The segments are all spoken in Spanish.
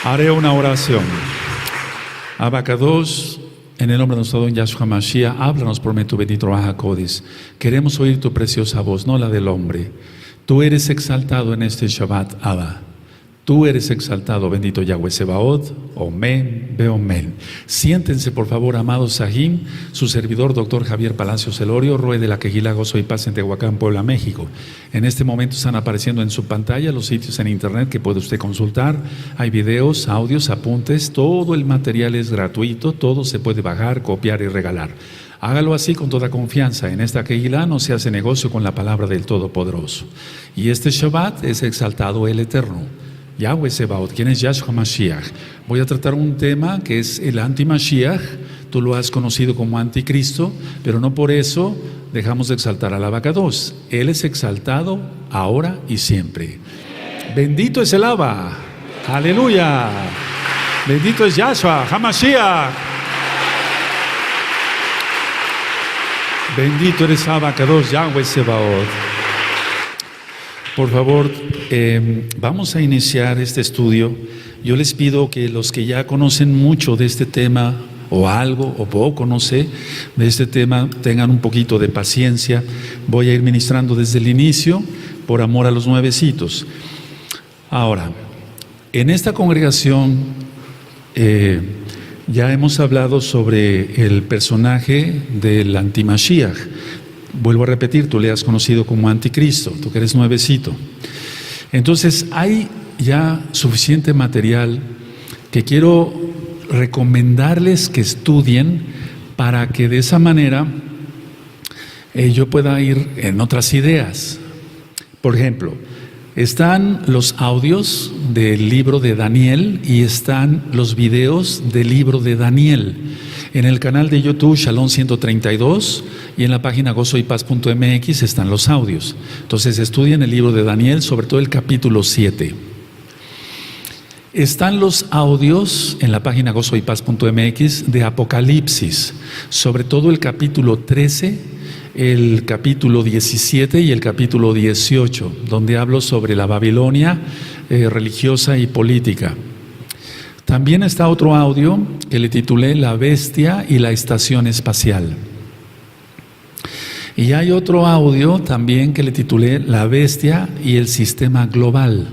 Haré una oración. Abacados, en el nombre de nuestro don Yahshua Mashiach, háblanos por medio de tu bendito Ruach HaKodesh. Queremos oír tu preciosa voz, no la del hombre. Tú eres exaltado en este Shabbat, Abba. Tú eres exaltado, bendito Yahweh Sebaot, Omen, Beomen. Siéntense, por favor, amados Sahim, su servidor, doctor Javier Palacios Elorio, Roe de la Quejilá, Gozo y Paz en Tehuacán, Puebla, México. En este momento están apareciendo en su pantalla los sitios en internet que puede usted consultar. Hay videos, audios, apuntes, todo el material es gratuito, todo se puede bajar, copiar y regalar. Hágalo así con toda confianza. En esta Quejilá no se hace negocio con la palabra del Todopoderoso. Y este Shabbat es exaltado el Eterno. Yahweh Sebaot, quien es Yahshua Mashiach. Voy a tratar un tema que es el anti-Mashiach. Tú lo has conocido como anticristo, pero no por eso dejamos de exaltar al Abacados. Él es exaltado ahora y siempre. Bendito es el Abba. Aleluya. Bendito es Yahshua HaMashiach. Bendito eres Abacados, Yahweh Sebaot. Por favor, vamos a iniciar este estudio. Yo les pido que los que ya conocen mucho de este tema, o algo, o poco, no sé, de este tema, tengan un poquito de paciencia. Voy a ir ministrando desde el inicio, por amor a los nuevecitos. Ahora, en esta congregación ya hemos hablado sobre el personaje del anti-Mashiach. Vuelvo a repetir, tú le has conocido como anticristo, tú que eres nuevecito. Entonces hay ya suficiente material que quiero recomendarles que estudien para que de esa manera yo pueda ir en otras ideas. Por ejemplo, están los audios del libro de Daniel y están los videos del libro de Daniel. En el canal de YouTube Shalom 132 y en la página gozoypaz.mx están los audios. Entonces estudien el libro de Daniel, sobre todo el capítulo 7. Están los audios en la página gozoypaz.mx de Apocalipsis, sobre todo el capítulo 13, el capítulo 17 y el capítulo 18, donde hablo sobre la Babilonia religiosa y política. También está otro audio que le titulé La Bestia y la Estación Espacial. Y hay otro audio también que le titulé La Bestia y el Sistema Global.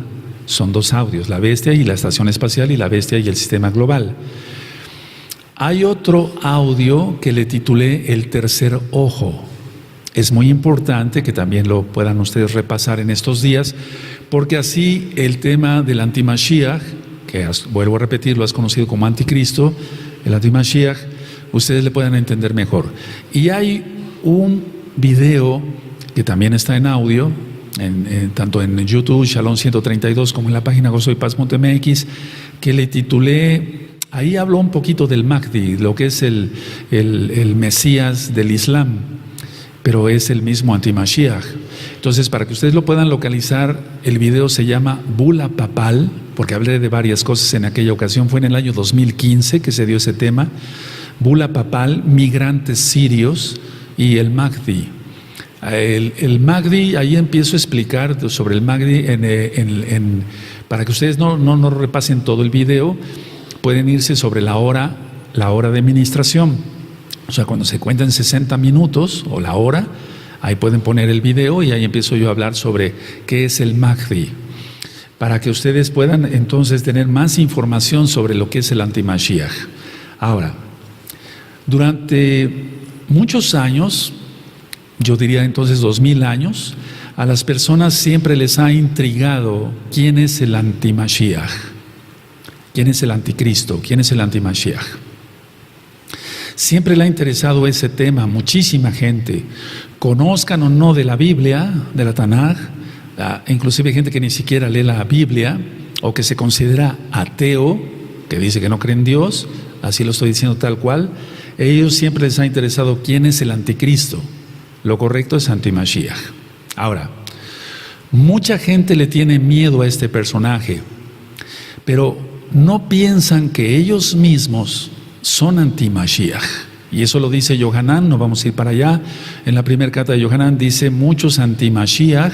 Son dos audios, La Bestia y la Estación Espacial y La Bestia y el Sistema Global. Hay otro audio que le titulé El Tercer Ojo. Es muy importante que también lo puedan ustedes repasar en estos días, porque así el tema del anti-Mashiach, que vuelvo a repetir, lo has conocido como anticristo, el anti-Mashiach, ustedes le puedan entender mejor. Y hay un video que también está en audio, tanto en YouTube, Shalom 132, como en la página gozoypaz.mx, que le titulé, ahí hablo un poquito del Mahdi, lo que es el Mesías del Islam, pero es el mismo anti-Mashiach. Entonces, para que ustedes lo puedan localizar, el video se llama Bula Papal, porque hablé de varias cosas en aquella ocasión, fue en el año 2015 que se dio ese tema, Bula Papal, migrantes sirios y el Mahdi. El Mahdi, ahí empiezo a explicar sobre el Mahdi, para que ustedes no repasen todo el video, pueden irse sobre la hora de ministración. O sea, cuando se cuentan 60 minutos o la hora, ahí pueden poner el video y ahí empiezo yo a hablar sobre qué es el Mahdi, para que ustedes puedan entonces tener más información sobre lo que es el anti-Mashiach. Ahora, durante muchos años, yo diría entonces 2000 años, a las personas siempre les ha intrigado quién es el anti-Mashiach, quién es el anticristo, quién es el anti-Mashiach. Siempre le ha interesado ese tema, muchísima gente, conozcan o no de la Biblia, de la Tanaj, inclusive gente que ni siquiera lee la Biblia o que se considera ateo, que dice que no cree en Dios, así lo estoy diciendo tal cual. Ellos siempre les ha interesado quién es el anticristo. Lo correcto es anti-Mashiach. Ahora, mucha gente le tiene miedo a este personaje, pero no piensan que ellos mismos son anti-Mashiach. Y eso lo dice Yohanan, no vamos a ir para allá. En la primera carta de Yohanan dice, muchos anti-Mashiach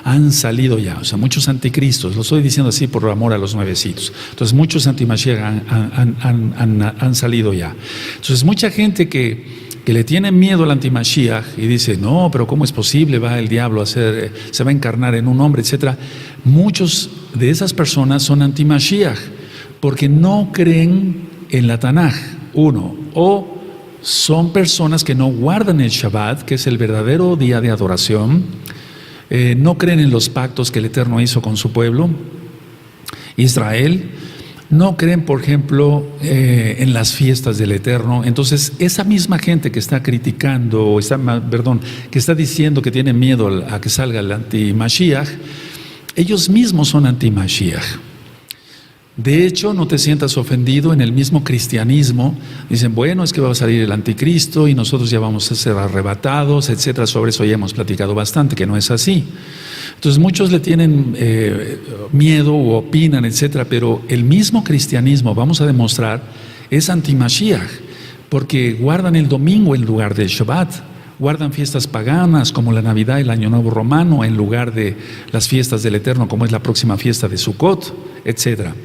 han salido ya, o sea, muchos anticristos, lo estoy diciendo así por amor a los nuevecitos. Entonces, muchos antimashiach han salido ya. Entonces, mucha gente que le tiene miedo al antimashiach y dice, no, pero ¿cómo es posible? Va el diablo a se va a encarnar en un hombre, etcétera. Muchos de esas personas son antimashiach porque no creen en la Tanaj, uno, o son personas que no guardan el Shabbat, que es el verdadero día de adoración, no creen en los pactos que el Eterno hizo con su pueblo, Israel, no creen, por ejemplo, en las fiestas del Eterno. Entonces, esa misma gente que está criticando, que está diciendo que tiene miedo a que salga el anti-Mashiach, ellos mismos son anti-Mashiach. De hecho, no te sientas ofendido, en el mismo cristianismo dicen, bueno, es que va a salir el anticristo y nosotros ya vamos a ser arrebatados, etcétera. Sobre eso ya hemos platicado bastante, que no es así. Entonces muchos le tienen miedo o opinan, etcétera, pero el mismo cristianismo, vamos a demostrar, es anti-Mashiach, porque guardan el domingo en lugar del Shabbat, guardan fiestas paganas como la Navidad y el Año Nuevo Romano en lugar de las fiestas del Eterno, como es la próxima fiesta de Sukkot, etcétera.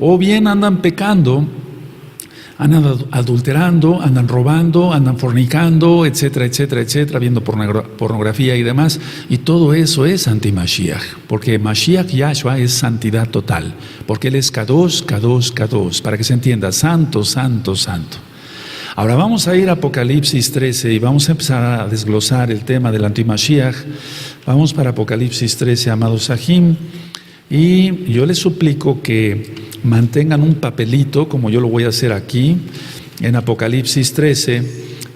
O bien andan pecando, andan adulterando, andan robando, andan fornicando, etcétera, etcétera, etcétera, viendo pornografía y demás. Y todo eso es anti-Mashiach, porque Mashiach Yahshua es santidad total, porque Él es Kadosh, Kadosh, Kadosh, para que se entienda, santo, santo, santo. Ahora vamos a ir a Apocalipsis 13 y vamos a empezar a desglosar el tema del anti-Mashiach. Vamos para Apocalipsis 13, amados Sahim, y yo les suplico que mantengan un papelito, como yo lo voy a hacer aquí, en Apocalipsis 13,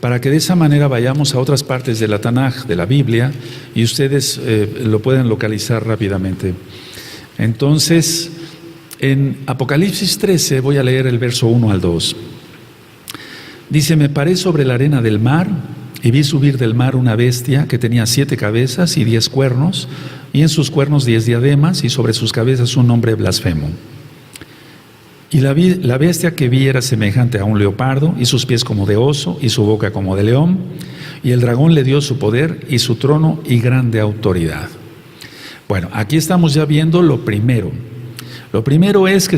para que de esa manera vayamos a otras partes de la Tanaj, de la Biblia, y ustedes lo pueden localizar rápidamente. Entonces, en Apocalipsis 13 voy a leer el verso 1 al 2. Dice, me paré sobre la arena del mar y vi subir del mar una bestia que tenía 7 cabezas y 10 cuernos, y en sus cuernos 10 diademas, y sobre sus cabezas un nombre blasfemo. Y la bestia que vi era semejante a un leopardo, y sus pies como de oso, y su boca como de león, y el dragón le dio su poder, y su trono, y grande autoridad. Bueno, aquí estamos ya viendo lo primero. Lo primero es que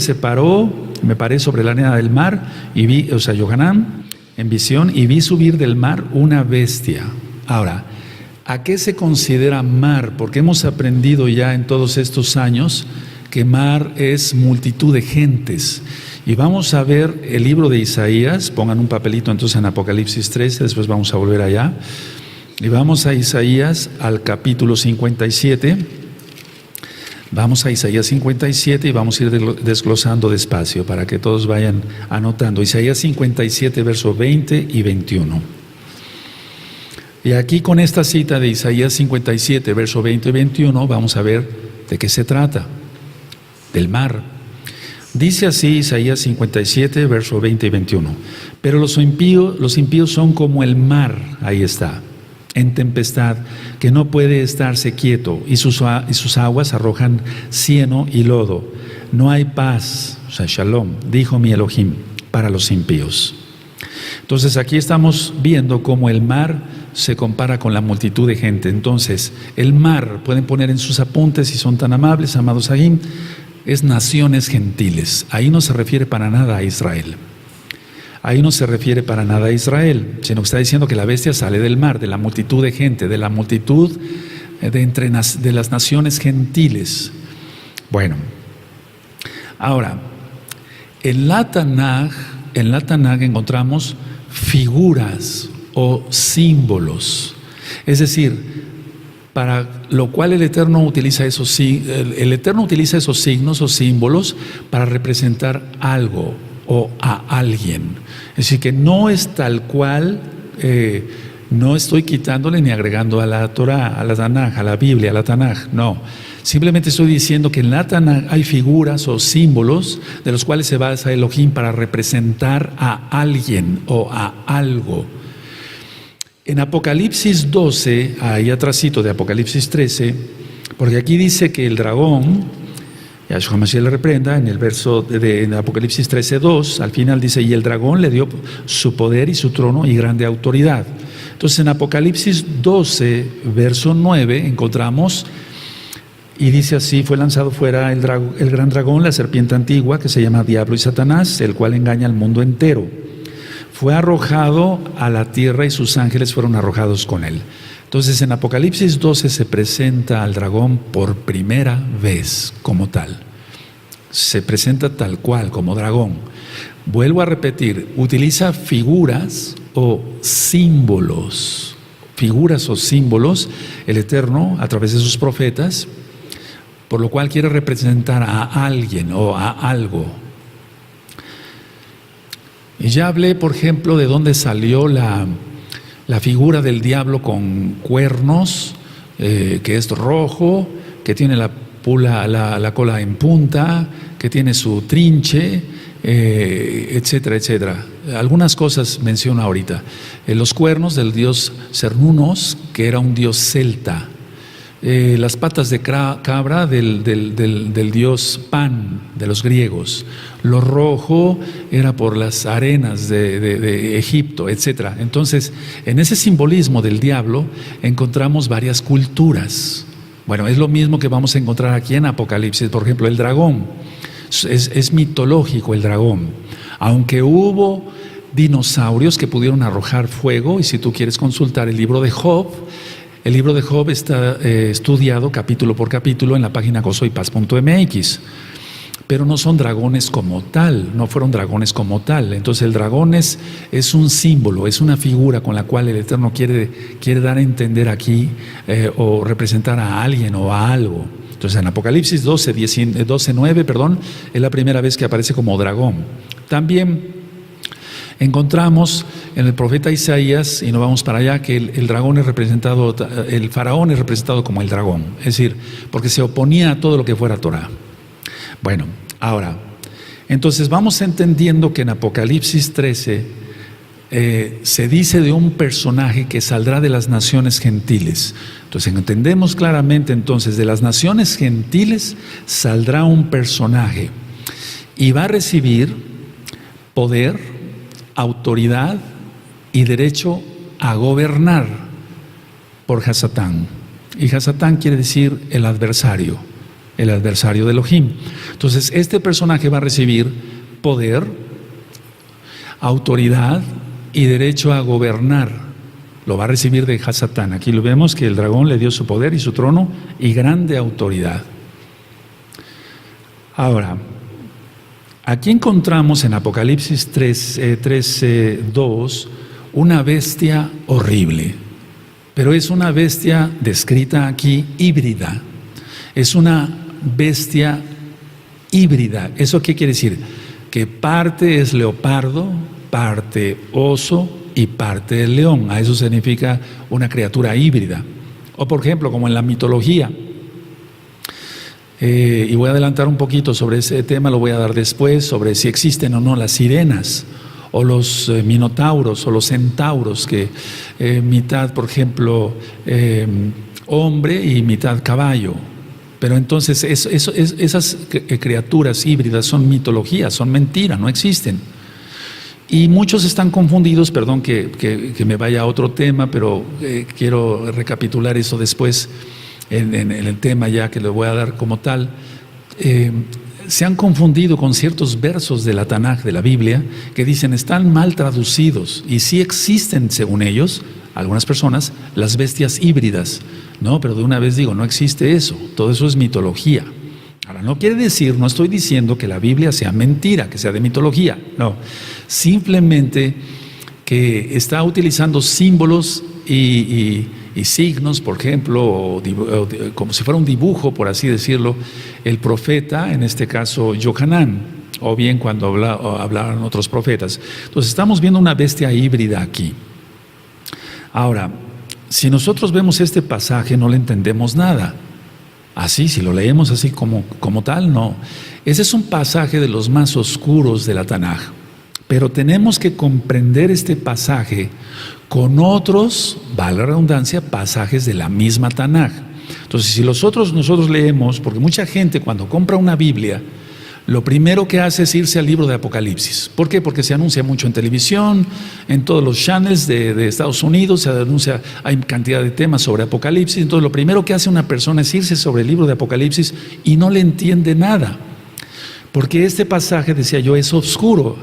me paré sobre la arena del mar, y vi, Yohanan, en visión, y vi subir del mar una bestia. Ahora, ¿a qué se considera mar? Porque hemos aprendido ya en todos estos años que mar es multitud de gentes. Y vamos a ver el libro de Isaías, pongan un papelito entonces en Apocalipsis 13, después vamos a volver allá. Y vamos a Isaías al capítulo 57. Vamos a Isaías 57 y vamos a ir desglosando despacio para que todos vayan anotando. Isaías 57, verso 20 y 21. Y aquí con esta cita de Isaías 57, verso 20 y 21, vamos a ver de qué se trata. Del mar. Dice así Isaías 57, verso 20 y 21. Pero los impíos son como el mar, ahí está, en tempestad, que no puede estarse quieto, y sus aguas arrojan cieno y lodo. No hay paz, o sea, shalom, dijo mi Elohim, para los impíos. Entonces aquí estamos viendo cómo el mar se compara con la multitud de gente. Entonces, el mar, pueden poner en sus apuntes si son tan amables, amados Sahim, es naciones gentiles. Ahí no se refiere para nada a Israel. Ahí no se refiere para nada a Israel, sino que está diciendo que la bestia sale del mar, de la multitud de gente, de la multitud de las naciones gentiles. Bueno, ahora, en la Tanaj encontramos figuras o símbolos. Es decir, para lo cual el Eterno utiliza esos signos o símbolos para representar algo o a alguien. Es decir, que no es tal cual, no estoy quitándole ni agregando a la Torah, a la Tanaj, a la Biblia, a la Tanaj, no. Simplemente estoy diciendo que en la Tanaj hay figuras o símbolos de los cuales se basa Elohim para representar a alguien o a algo. En Apocalipsis 12, ahí atrásito de Apocalipsis 13, porque aquí dice que el dragón, Yahshua Mashiach le reprenda, en el verso en Apocalipsis 13:2, al final dice, y el dragón le dio su poder y su trono y grande autoridad. Entonces en Apocalipsis 12, verso 9, encontramos Y dice así: fue lanzado fuera el gran dragón, la serpiente antigua, que se llama Diablo y Satanás, el cual engaña al mundo entero. Fue arrojado a la tierra y sus ángeles fueron arrojados con él. Entonces en Apocalipsis 12 se presenta al dragón por primera vez como tal. Se presenta tal cual, como dragón. Vuelvo a repetir, utiliza figuras o símbolos. Figuras o símbolos, el Eterno, a través de sus profetas, por lo cual quiere representar a alguien o a algo. Y ya hablé, por ejemplo, de dónde salió la figura del diablo con cuernos, que es rojo, que tiene la cola en punta, que tiene su trinche, etcétera, etcétera. Algunas cosas menciono ahorita. Los cuernos del dios Cernunnos, que era un dios celta. Las patas de cabra del dios Pan, de los griegos. Lo rojo era por las arenas de Egipto, etc. Entonces, en ese simbolismo del diablo encontramos varias culturas. Bueno, es lo mismo que vamos a encontrar aquí en Apocalipsis. Por ejemplo, el dragón. Es mitológico el dragón. Aunque hubo dinosaurios que pudieron arrojar fuego, y si tú quieres consultar el libro de Job, el libro de Job está estudiado capítulo por capítulo en la página gozoypaz.mx, pero no son dragones como tal, no fueron dragones como tal. Entonces el dragón es un símbolo, es una figura con la cual el Eterno quiere dar a entender aquí o representar a alguien o a algo. Entonces en Apocalipsis 12:9, es la primera vez que aparece como dragón. También encontramos en el profeta Isaías, y nos vamos para allá, que el dragón es representado, el faraón es representado como el dragón, es decir, porque se oponía a todo lo que fuera Torah. Bueno, ahora, entonces vamos entendiendo que en Apocalipsis 13 se dice de un personaje que saldrá de las naciones gentiles. Entonces entendemos claramente, entonces, de las naciones gentiles saldrá un personaje y va a recibir poder, autoridad y derecho a gobernar por Hasatán. Y Hasatán quiere decir el adversario de Elohim. Entonces este personaje va a recibir poder, autoridad y derecho a gobernar. Lo va a recibir de Hasatán. Aquí lo vemos que el dragón le dio su poder y su trono y grande autoridad. Ahora, aquí encontramos en Apocalipsis 13:2 una bestia horrible, pero es una bestia descrita aquí híbrida. Es una bestia híbrida. ¿Eso qué quiere decir? Que parte es leopardo, parte oso y parte del león. A eso significa una criatura híbrida. O por ejemplo, como en la mitología. Y voy a adelantar un poquito sobre ese tema, lo voy a dar después, sobre si existen o no las sirenas, o los minotauros, o los centauros, que mitad, por ejemplo, hombre y mitad caballo. Pero entonces esas criaturas híbridas son mitologías, son mentiras, no existen. Y muchos están confundidos, perdón que me vaya a otro tema, pero quiero recapitular eso después en el tema ya que lo voy a dar como tal. Se han confundido con ciertos versos de la Tanaj, de la Biblia, que dicen están mal traducidos, y sí existen, según ellos, algunas personas, las bestias híbridas. No, pero de una vez digo, no existe eso, todo eso es mitología. Ahora, no quiere decir, no estoy diciendo que la Biblia sea mentira, que sea de mitología, no. Simplemente que está utilizando símbolos y signos, por ejemplo, como si fuera un dibujo, por así decirlo, el profeta, en este caso Yohanan, o bien cuando hablaban otros profetas. Entonces estamos viendo una bestia híbrida aquí. Ahora, si nosotros vemos este pasaje no le entendemos nada. Así, si lo leemos así como tal, no. Ese es un pasaje de los más oscuros de la Tanaj. Pero tenemos que comprender este pasaje con otros, valga la redundancia, pasajes de la misma Tanaj. Entonces, si nosotros leemos, porque mucha gente cuando compra una Biblia, lo primero que hace es irse al libro de Apocalipsis. ¿Por qué? Porque se anuncia mucho en televisión, en todos los channels de Estados Unidos, se anuncia, hay cantidad de temas sobre Apocalipsis. Entonces lo primero que hace una persona es irse sobre el libro de Apocalipsis y no le entiende nada. Porque este pasaje, decía yo, es oscuro.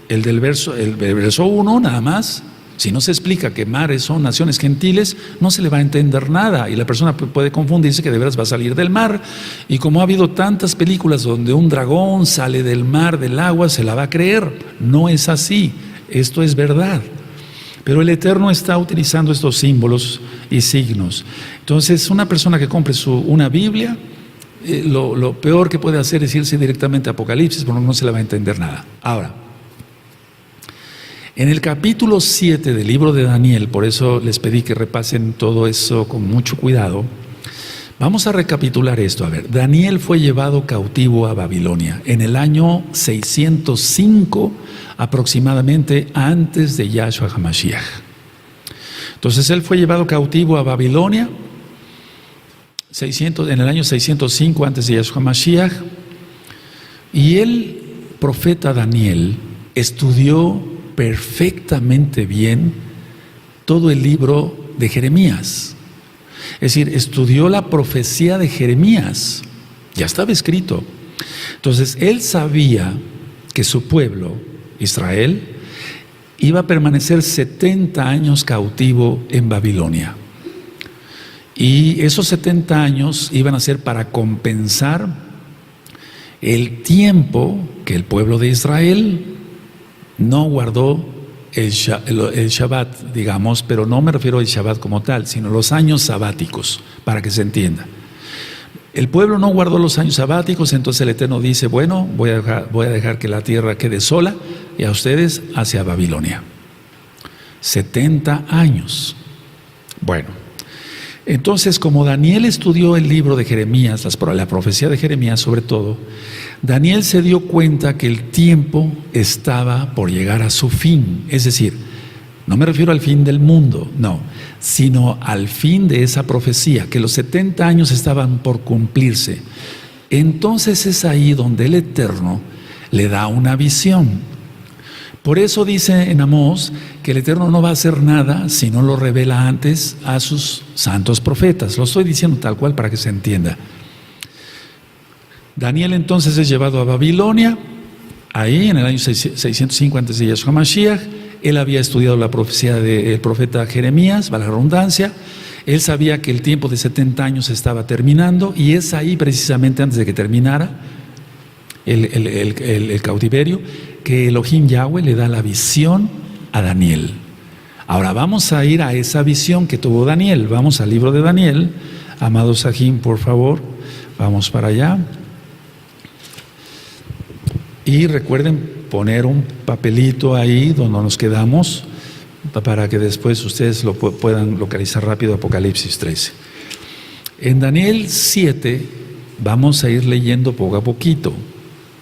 El verso 1 nada más. Si no se explica que mares son naciones gentiles, no se le va a entender nada y la persona puede confundirse que de veras va a salir del mar. Y como ha habido tantas películas donde un dragón sale del mar, del agua, se la va a creer. No es así, esto es verdad. Pero el Eterno está utilizando estos símbolos y signos. Entonces, una persona que compre una Biblia, lo peor que puede hacer es irse directamente a Apocalipsis, porque no se le va a entender nada. Ahora, en el capítulo 7 del libro de Daniel, por eso les pedí que repasen todo eso con mucho cuidado, vamos a recapitular esto. A ver, Daniel fue llevado cautivo a Babilonia en el año 605 aproximadamente antes de Yahshua HaMashiach. Entonces él fue llevado cautivo a Babilonia en el año 605 antes de Yahshua HaMashiach, y el profeta Daniel estudió perfectamente bien todo el libro de Jeremías. Es decir, estudió la profecía de Jeremías, ya estaba escrito. Entonces él sabía que su pueblo, Israel, iba a permanecer 70 años cautivo en Babilonia. Y esos 70 años iban a ser para compensar el tiempo que el pueblo de Israel no guardó el Shabbat, digamos, pero no me refiero al Shabbat como tal, sino los años sabáticos, para que se entienda. El pueblo no guardó los años sabáticos, entonces el Eterno dice, bueno, voy a dejar que la tierra quede sola y a ustedes hacia Babilonia. 70 años. Bueno, entonces como Daniel estudió el libro de Jeremías, la profecía de Jeremías sobre todo, Daniel se dio cuenta que el tiempo estaba por llegar a su fin. Es decir, no me refiero al fin del mundo, no, sino al fin de esa profecía, que los 70 años estaban por cumplirse. Entonces es ahí donde el Eterno le da una visión. Por eso dice en Amós que el Eterno no va a hacer nada si no lo revela antes a sus santos profetas. Lo estoy diciendo tal cual para que se entienda. Daniel entonces es llevado a Babilonia, ahí en el año 605 antes de Yahshua HaMashiach. Él había estudiado la profecía del profeta Jeremías, valga la redundancia. Él sabía que el tiempo de 70 años estaba terminando y es ahí precisamente antes de que terminara el cautiverio que Elohim Yahweh le da la visión a Daniel. Ahora vamos a ir a esa visión que tuvo Daniel. Vamos al libro de Daniel. Amado Sahim, por favor, vamos para allá. Y recuerden poner un papelito ahí donde nos quedamos para que después ustedes lo puedan localizar rápido, Apocalipsis 13. En Daniel 7 vamos a ir leyendo poco a poquito.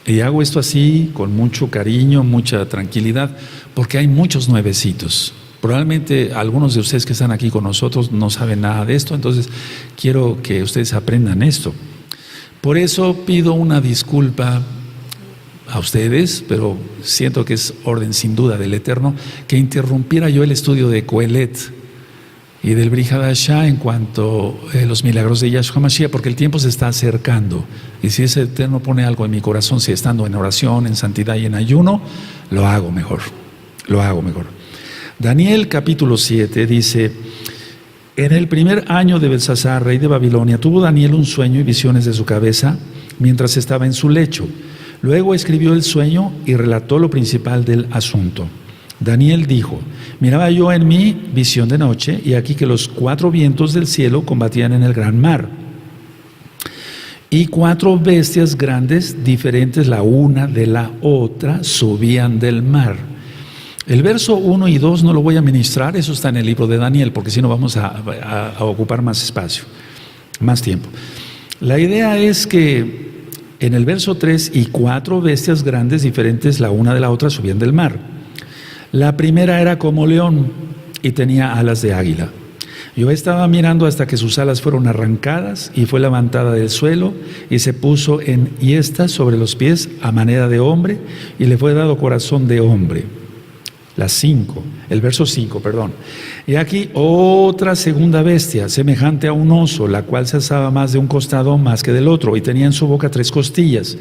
Y hago esto así con mucho cariño, mucha tranquilidad, porque hay muchos nuevecitos. Probablemente algunos de ustedes que están aquí con nosotros no saben nada de esto, entonces quiero que ustedes aprendan esto. Por eso pido una disculpa a ustedes, pero siento que es orden sin duda del Eterno, que interrumpiera yo el estudio de Coelet y del Brit Hadashah en cuanto a los milagros de Yahshua HaMashiach, porque el tiempo se está acercando, y si ese Eterno pone algo en mi corazón, si estando en oración, en santidad y en ayuno, lo hago mejor. Daniel capítulo 7 dice: en el primer año de Belsasar, rey de Babilonia, tuvo Daniel un sueño y visiones de su cabeza mientras estaba en su lecho. Luego escribió el sueño y relató lo principal del asunto. Daniel dijo: miraba yo en mi visión de noche, y aquí que los 4 vientos del cielo combatían en el gran mar, y 4 bestias grandes, diferentes la una de la otra, subían del mar. El verso 1 y 2 no lo voy a ministrar, eso está en el libro de Daniel, porque si no vamos a ocupar más espacio, más tiempo. La idea es que en el verso 3, y 4 bestias grandes, diferentes la una de la otra, subían del mar. La primera era como león y tenía alas de águila, Yo estaba mirando hasta que sus alas fueron arrancadas y fue levantada del suelo y se puso en hiestas sobre los pies a manera de hombre y le fue dado corazón de hombre. El verso 5, perdón. Y aquí otra segunda bestia, semejante a un oso, la cual se alzaba más de un costado más que del otro y tenía en su boca 3 costillas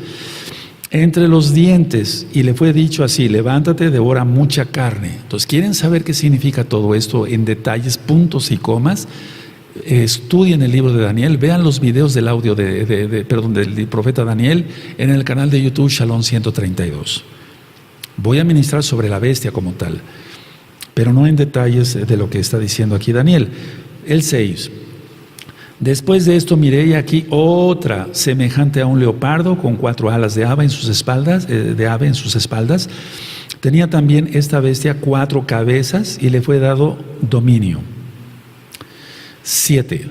entre los dientes, y le fue dicho así: levántate, devora mucha carne. Entonces, ¿quieren saber qué significa todo esto en detalles, puntos y comas? Estudien el libro de Daniel, vean los videos del audio del profeta Daniel en el canal de YouTube Shalom 132. Voy a ministrar sobre la bestia como tal, pero no en detalles de lo que está diciendo aquí Daniel. El 6. Después de esto miré y aquí otra semejante a un leopardo con 4 alas de ave en sus espaldas. Tenía también esta bestia 4 cabezas y le fue dado dominio. 7.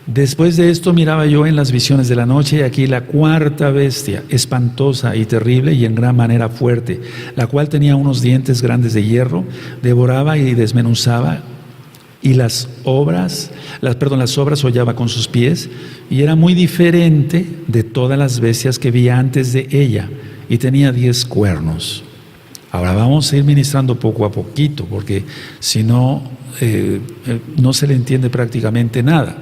Después de esto miraba yo en las visiones de la noche y aquí la 4ª bestia, espantosa y terrible y en gran manera fuerte, la cual tenía unos dientes grandes de hierro, devoraba y desmenuzaba, y las obras hollaba con sus pies, y era muy diferente de todas las bestias que vi antes de ella, y tenía 10 cuernos. Ahora vamos a ir ministrando poco a poquito, porque si no, no se le entiende prácticamente nada.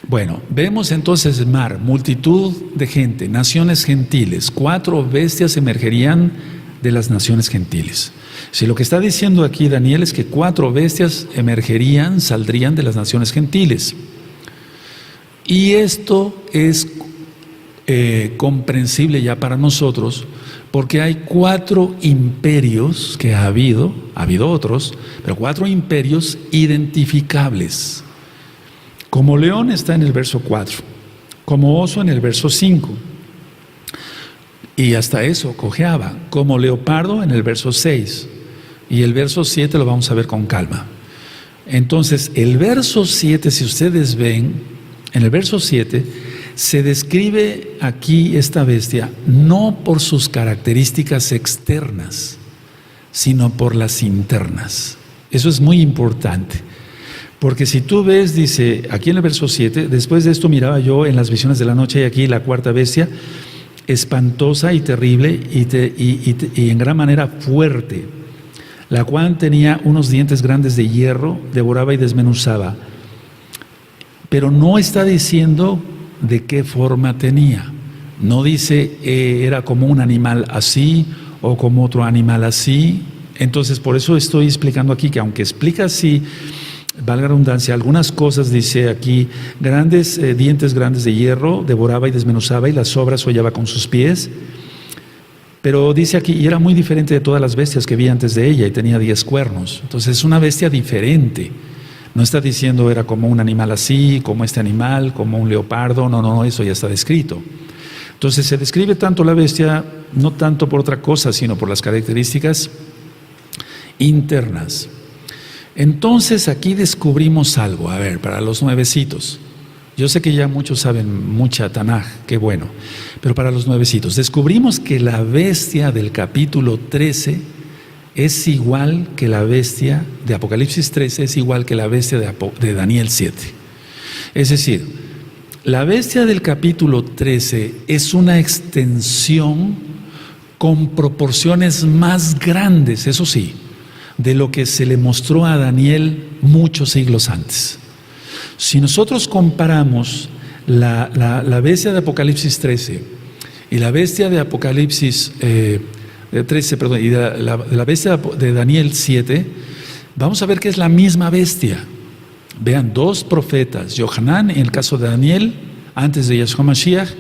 Bueno, vemos entonces mar, multitud de gente, naciones gentiles, 4 bestias emergerían de las naciones gentiles. Si lo que está diciendo aquí Daniel es que 4 bestias saldrían de las naciones gentiles. Y esto es comprensible ya para nosotros, porque hay 4 imperios que ha habido otros, pero 4 imperios identificables. Como león está en el verso 4, como oso en el verso 5, y hasta eso cojeaba, como leopardo en el verso 6, y el verso 7 lo vamos a ver con calma. Entonces, el verso 7, si ustedes ven, en el verso 7 se describe aquí esta bestia no por sus características externas, sino por las internas. Eso es muy importante. Porque si tú ves, dice aquí en el verso 7, después de esto miraba yo en las visiones de la noche y aquí la 4ª bestia, espantosa y terrible y en gran manera fuerte, la cual tenía unos dientes grandes de hierro, devoraba y desmenuzaba. Pero no está diciendo de qué forma tenía. No dice era como un animal así o como otro animal así. Entonces por eso estoy explicando aquí que aunque explica así, valga la redundancia, algunas cosas dice aquí: dientes grandes de hierro, devoraba y desmenuzaba, y las sobras hollaba con sus pies. Pero dice aquí, y era muy diferente de todas las bestias que vi antes de ella, y tenía 10 cuernos. Entonces es una bestia diferente. No está diciendo era como un animal así, como este animal, como un leopardo. No, eso ya está descrito. Entonces se describe tanto la bestia, no tanto por otra cosa, sino por las características internas. Entonces aquí descubrimos algo, a ver, para los nuevecitos. Yo sé que ya muchos saben mucha Tanaj, qué bueno, pero para los nuevecitos, descubrimos que la bestia del capítulo 13 es igual que la bestia de Apocalipsis 13, es igual que la bestia de Daniel 7. Es decir, la bestia del capítulo 13 es una extensión con proporciones más grandes, eso sí, de lo que se le mostró a Daniel muchos siglos antes. Si nosotros comparamos la bestia de Apocalipsis 13 y la bestia de Apocalipsis 13, perdón, y la bestia de Daniel 7, vamos a ver que es la misma bestia. Vean, 2 profetas, Yohanan, en el caso de Daniel, antes de Yahshua Mashiach,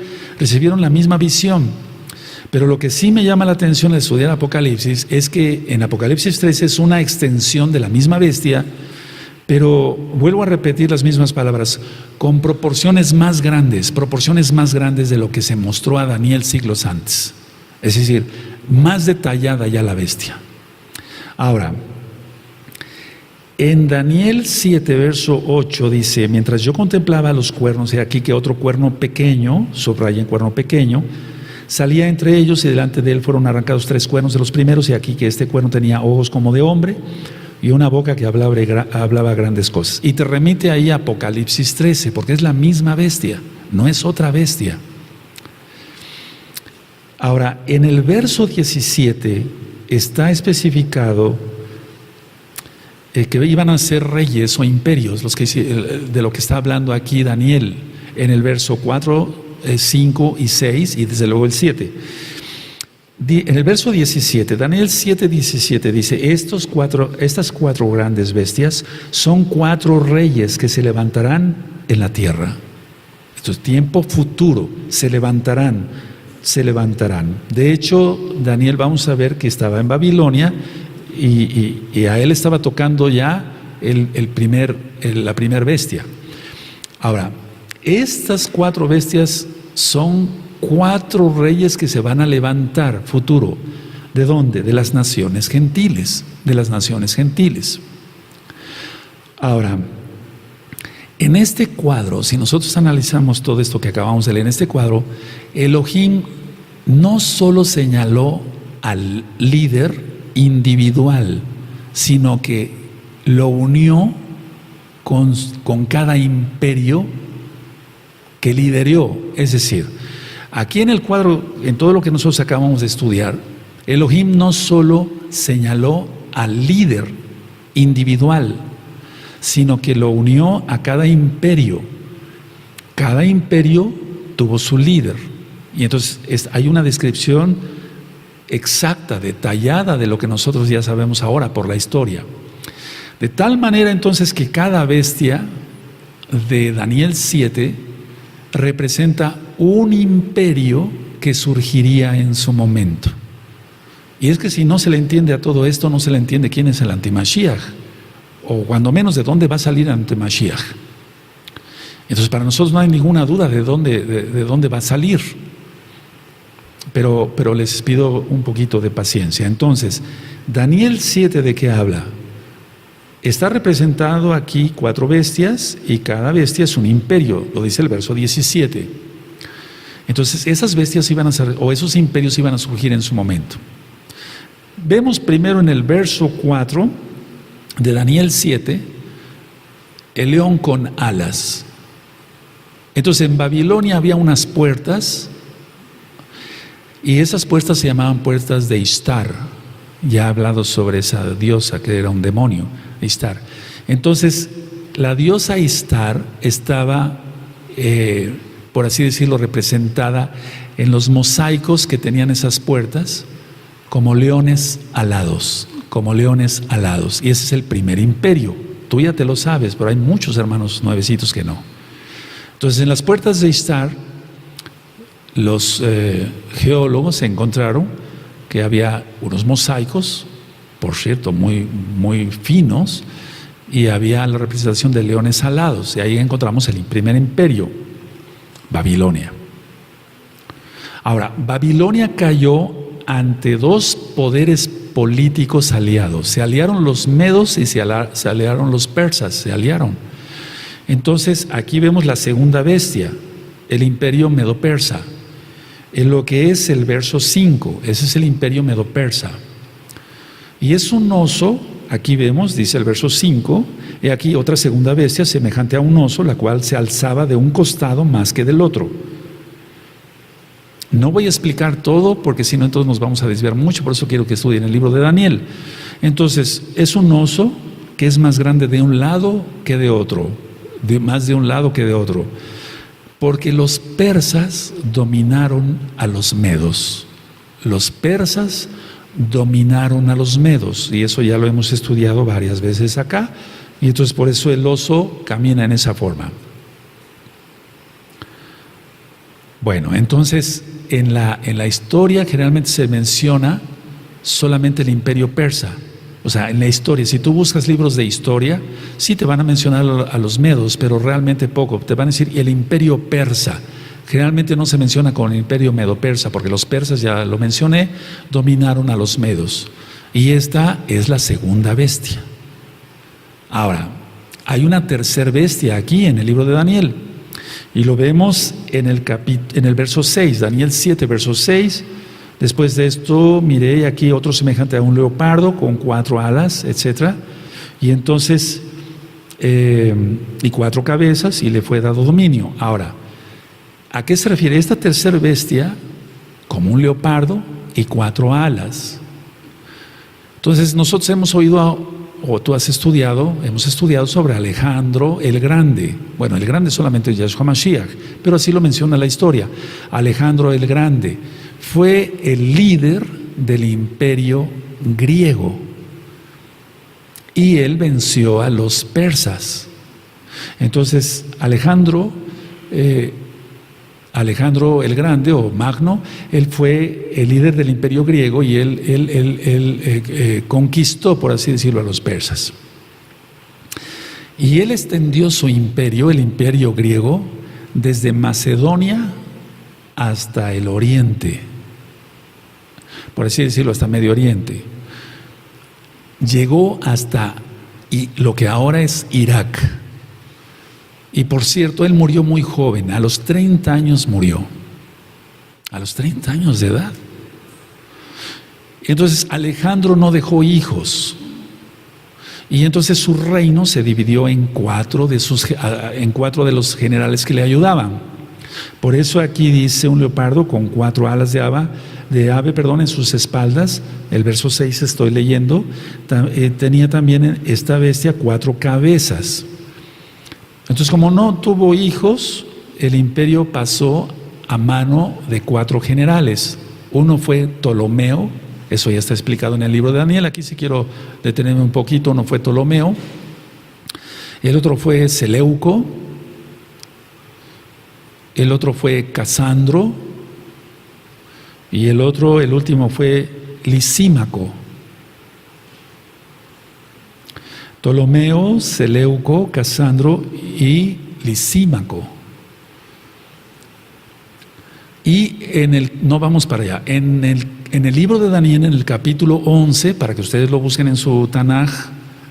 recibieron la misma visión. Pero lo que sí me llama la atención al estudiar Apocalipsis es que en Apocalipsis 13 es una extensión de la misma bestia, pero vuelvo a repetir las mismas palabras, con proporciones más grandes de lo que se mostró a Daniel siglos antes. Es decir, más detallada ya la bestia. Ahora, en Daniel 7, verso 8 dice: mientras yo contemplaba los cuernos, he aquí que otro cuerno pequeño, subrayen cuerno pequeño, salía entre ellos, y delante de él fueron arrancados 3 cuernos de los primeros, y aquí que este cuerno tenía ojos como de hombre, y una boca que hablaba grandes cosas. Y te remite ahí a Apocalipsis 13, porque es la misma bestia, no es otra bestia. Ahora, en el verso 17 está especificado que iban a ser reyes o imperios, de lo que está hablando aquí Daniel, en el verso 4, 5 y 6, y desde luego el 7. En el verso 17, Daniel 7:17 dice, estas cuatro grandes bestias son 4 reyes que se levantarán en la tierra. Esto es tiempo futuro, se levantarán. De hecho, Daniel, vamos a ver que estaba en Babilonia y a él estaba tocando ya la primer bestia. Ahora, estas 4 bestias son 4 reyes que se van a levantar futuro. ¿De dónde? De las naciones gentiles. Ahora, en este cuadro, si nosotros analizamos todo esto que acabamos de leer, en este cuadro, Elohim no solo señaló al líder individual, sino que lo unió con cada imperio que lideró. Es decir, aquí en el cuadro, en todo lo que nosotros acabamos de estudiar, Elohim no solo señaló al líder individual, sino que lo unió a cada imperio. Cada imperio tuvo su líder. Y entonces hay una descripción exacta, detallada de lo que nosotros ya sabemos ahora por la historia. De tal manera entonces que cada bestia de Daniel 7 representa un imperio que surgiría en su momento. Y es que si no se le entiende a todo esto, no se le entiende quién es el antimashiach, o cuando menos de dónde va a salir el antimashiach. Entonces para nosotros no hay ninguna duda de dónde va a salir. Pero les pido un poquito de paciencia. Entonces, Daniel 7, ¿de qué habla? Está representado aquí 4 bestias y cada bestia es un imperio, lo dice el verso 17. Entonces, esas bestias o esos imperios iban a surgir en su momento. Vemos primero en el verso 4 de Daniel 7, el león con alas. Entonces, en Babilonia había unas puertas, y esas puertas se llamaban puertas de Ishtar. Ya he hablado sobre esa diosa que era un demonio, Ishtar. Entonces, la diosa Ishtar estaba, por así decirlo, representada en los mosaicos que tenían esas puertas como leones alados, Y ese es el primer imperio. Tú ya te lo sabes, pero hay muchos hermanos nuevecitos que no. Entonces, en las puertas de Ishtar, los geólogos encontraron que había unos mosaicos, por cierto, muy, muy finos, y había la representación de leones alados, y ahí encontramos el primer imperio, Babilonia. Ahora, Babilonia cayó ante 2 poderes políticos aliados. Se aliaron los medos y se aliaron los persas, Entonces, aquí vemos la segunda bestia, el imperio medo-persa. En lo que es el verso 5, ese es el imperio medo-persa. Y es un oso, aquí vemos, dice el verso 5, y aquí otra segunda bestia semejante a un oso, la cual se alzaba de un costado más que del otro. No voy a explicar todo porque si no entonces nos vamos a desviar mucho, por eso quiero que estudien el libro de Daniel. Entonces, es un oso que es más grande de un lado que de otro, más de un lado que de otro. Porque los persas dominaron a los medos. Los persas dominaron a los medos. Y eso ya lo hemos estudiado varias veces acá. Y entonces por eso el oso camina en esa forma. Bueno, entonces en la historia generalmente se menciona solamente el imperio persa. O sea, en la historia, si tú buscas libros de historia, sí te van a mencionar a los medos, pero realmente poco. Te van a decir el imperio persa. Generalmente no se menciona con el imperio medo-persa, porque los persas, ya lo mencioné, dominaron a los medos. Y esta es la segunda bestia. Ahora, hay una tercera bestia aquí en el libro de Daniel. Y lo vemos en el verso 6, Daniel 7, verso 6. Después de esto, miré aquí otro semejante a un leopardo con 4 alas, etc. Y entonces, y 4 cabezas, y le fue dado dominio. Ahora, ¿a qué se refiere esta tercera bestia? Como un leopardo y 4 alas. Entonces nosotros hemos oído, o tú has estudiado, hemos estudiado sobre Alejandro el Grande. Bueno, el Grande solamente es Yahshua Mashiach, pero así lo menciona la historia. Alejandro el Grande fue el líder del imperio griego y él venció a los persas. Entonces Alejandro el Grande o Magno, él fue el líder del imperio griego y él conquistó, por así decirlo, a los persas. Y él extendió su imperio, el imperio griego, desde Macedonia hasta el oriente, por así decirlo, hasta Medio Oriente. Llegó hasta lo que ahora es Irak. Y por cierto, él murió muy joven, a los 30 años murió, a los 30 años de edad. Entonces Alejandro no dejó hijos, y entonces su reino se dividió en 4 de los generales que le ayudaban. Por eso aquí dice un leopardo con 4 alas de ave, en sus espaldas. El verso 6 estoy leyendo. Tenía también esta bestia 4 cabezas. Entonces, como no tuvo hijos, el imperio pasó a mano de 4 generales. Uno fue Ptolomeo, eso ya está explicado en el libro de Daniel. Aquí sí quiero detenerme un poquito. Uno fue Ptolomeo, el otro fue Seleuco, el otro fue Casandro, y el último fue Lisímaco. Ptolomeo, Seleuco, Casandro y Lisímaco. Y no vamos para allá, en el libro de Daniel, en el capítulo 11, para que ustedes lo busquen en su Tanaj,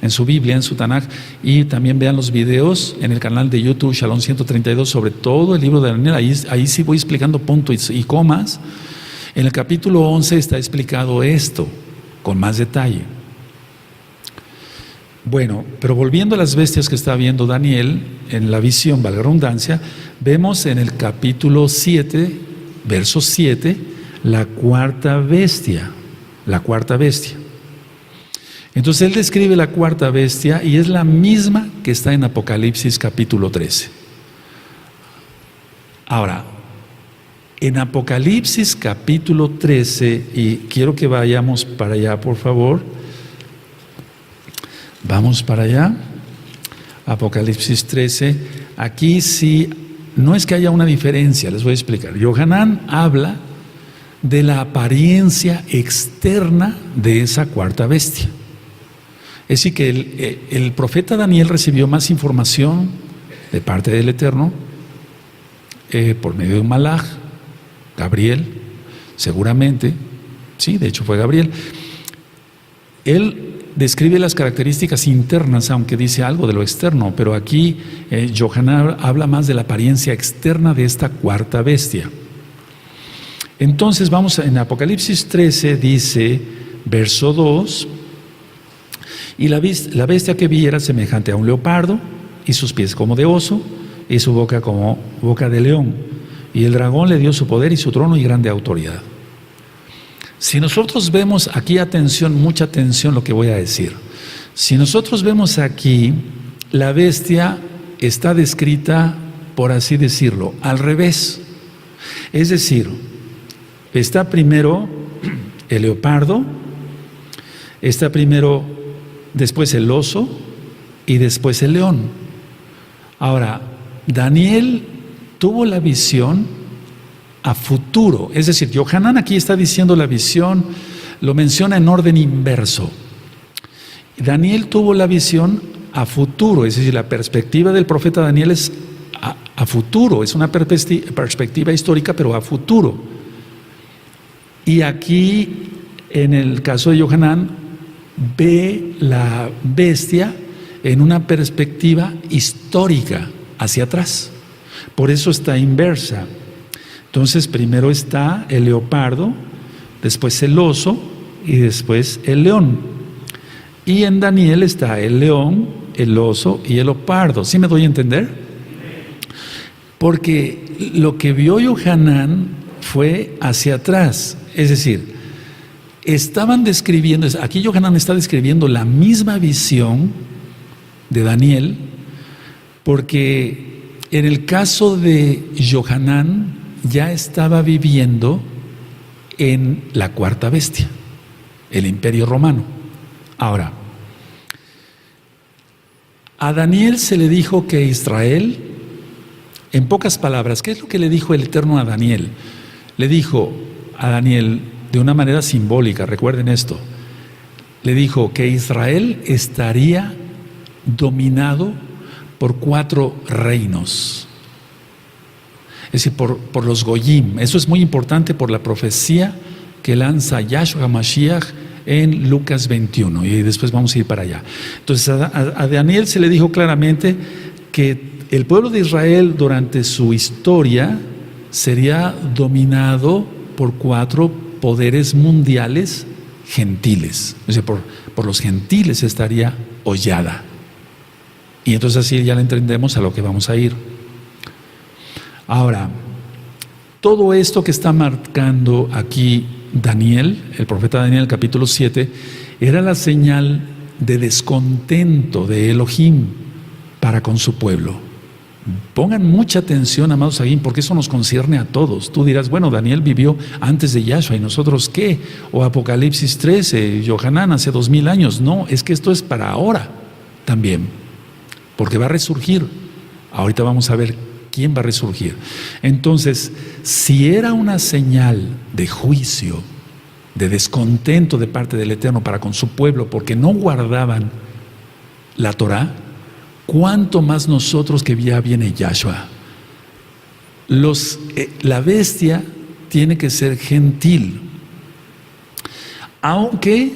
en su Biblia, en su Tanaj, y también vean los videos en el canal de YouTube Shalom 132 sobre todo el libro de Daniel. Ahí sí voy explicando puntos y comas. En el capítulo 11 está explicado esto con más detalle. Bueno, pero volviendo a las bestias que está viendo Daniel en la visión, valga la redundancia, vemos en el capítulo 7, verso 7, la cuarta bestia. Entonces él describe la cuarta bestia y es la misma que está en Apocalipsis capítulo 13. Ahora, en Apocalipsis capítulo 13, y quiero que vayamos para allá, por favor. Vamos para allá, Apocalipsis 13. Aquí sí, no es que haya una diferencia, les voy a explicar. Yohanan habla de la apariencia externa de esa cuarta bestia. Es decir, que el profeta Daniel recibió más información de parte del Eterno por medio de un malaj, Gabriel, seguramente, sí, de hecho fue Gabriel. Él describe las características internas, aunque dice algo de lo externo, pero aquí Yohanan habla más de la apariencia externa de esta cuarta bestia. Entonces vamos en Apocalipsis 13, dice, verso 2, y la bestia que vi era semejante a un leopardo, y sus pies como de oso, y su boca como boca de león, y el dragón le dio su poder y su trono y grande autoridad. Si nosotros vemos aquí, mucha atención lo que voy a decir. Si nosotros vemos aquí, la bestia está descrita, por así decirlo, al revés. Es decir, está primero el leopardo, está primero, después el oso y después el león. Ahora, Daniel tuvo la visión a futuro, es decir, Yohanan aquí está diciendo la visión, lo menciona en orden inverso. Daniel tuvo la visión a futuro, es decir, la perspectiva del profeta Daniel es a futuro, es una perspectiva histórica, pero a futuro. Y aquí, en el caso de Yohanan, ve la bestia en una perspectiva histórica, hacia atrás. Por eso está inversa. Entonces, primero está el leopardo, después el oso y después el león. Y en Daniel está el león, el oso y el leopardo. ¿Sí me doy a entender? Porque lo que vio Yohanan fue hacia atrás. Es decir, estaban describiendo, aquí Yohanan está describiendo la misma visión de Daniel, porque en el caso de Yohanan ya estaba viviendo en la cuarta bestia, el Imperio Romano. Ahora, a Daniel se le dijo que Israel, en pocas palabras, ¿qué es lo que le dijo el Eterno a Daniel? Le dijo a Daniel de una manera simbólica, recuerden esto, le dijo que Israel estaría dominado por 4 reinos. Es decir, por los Goyim. Eso es muy importante por la profecía que lanza Yahshua Mashiach en Lucas 21. Y después vamos a ir para allá. Entonces a Daniel se le dijo claramente que el pueblo de Israel durante su historia sería dominado por 4 poderes mundiales gentiles. O sea, por los gentiles estaría hollada. Y entonces así ya le entendemos a lo que vamos a ir. Ahora, todo esto que está marcando aquí Daniel, el profeta Daniel, capítulo 7, era la señal de descontento de Elohim para con su pueblo. Pongan mucha atención, amados aquí, porque eso nos concierne a todos. Tú dirás, bueno, Daniel vivió antes de Yahshua, ¿y nosotros qué? O Apocalipsis 13, Yohanan hace 2000 años. No, es que esto es para ahora también, porque va a resurgir. Ahorita vamos a ver quién va a resurgir. Entonces, si era una señal de juicio, de descontento de parte del Eterno para con su pueblo, porque no guardaban la Torah, ¿cuánto más nosotros que ya viene Yahshua? La bestia tiene que ser gentil, aunque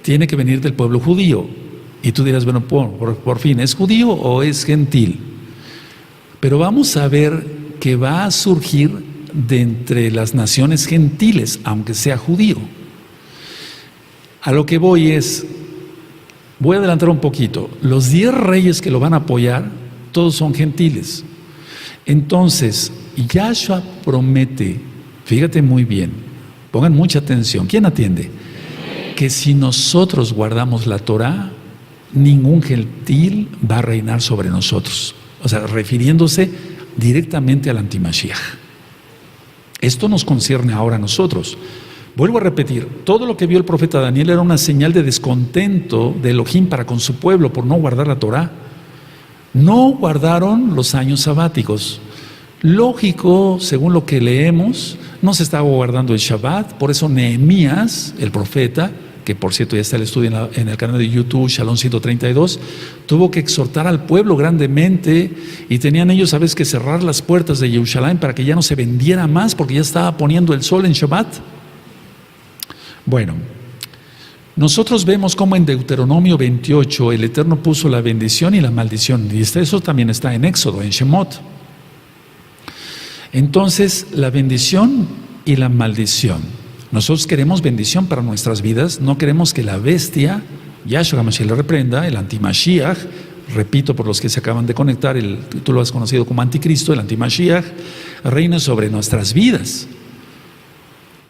tiene que venir del pueblo judío. Y tú dirás, bueno, por fin, ¿es judío o es gentil? Pero vamos a ver que va a surgir de entre las naciones gentiles, aunque sea judío. A lo que voy es, voy a adelantar un poquito, los 10 reyes que lo van a apoyar, todos son gentiles. Entonces, Yahshua promete, fíjate muy bien, pongan mucha atención, ¿quién atiende? Que si nosotros guardamos la Torah, ningún gentil va a reinar sobre nosotros. O sea, refiriéndose directamente al antimashiach. Esto nos concierne ahora a nosotros. Vuelvo a repetir, todo lo que vio el profeta Daniel era una señal de descontento de Elohim para con su pueblo por no guardar la Torah. No guardaron los años sabáticos. Lógico, según lo que leemos, no se estaba guardando el Shabbat, por eso Nehemías, el profeta, que por cierto ya está el estudio en el canal de YouTube, Shalom 132, tuvo que exhortar al pueblo grandemente y tenían ellos a veces que cerrar las puertas de Jerusalén para que ya no se vendiera más porque ya estaba poniendo el sol en Shabbat. Bueno, nosotros vemos cómo en Deuteronomio 28 el Eterno puso la bendición y la maldición, y eso también está en Éxodo, en Shemot. Entonces, la bendición y la maldición. Nosotros queremos bendición para nuestras vidas, no queremos que la bestia, Yahshua HaMashiach le reprenda, el antimashiach, repito por los que se acaban de conectar, tú lo has conocido como anticristo, el antimashiach, reine sobre nuestras vidas.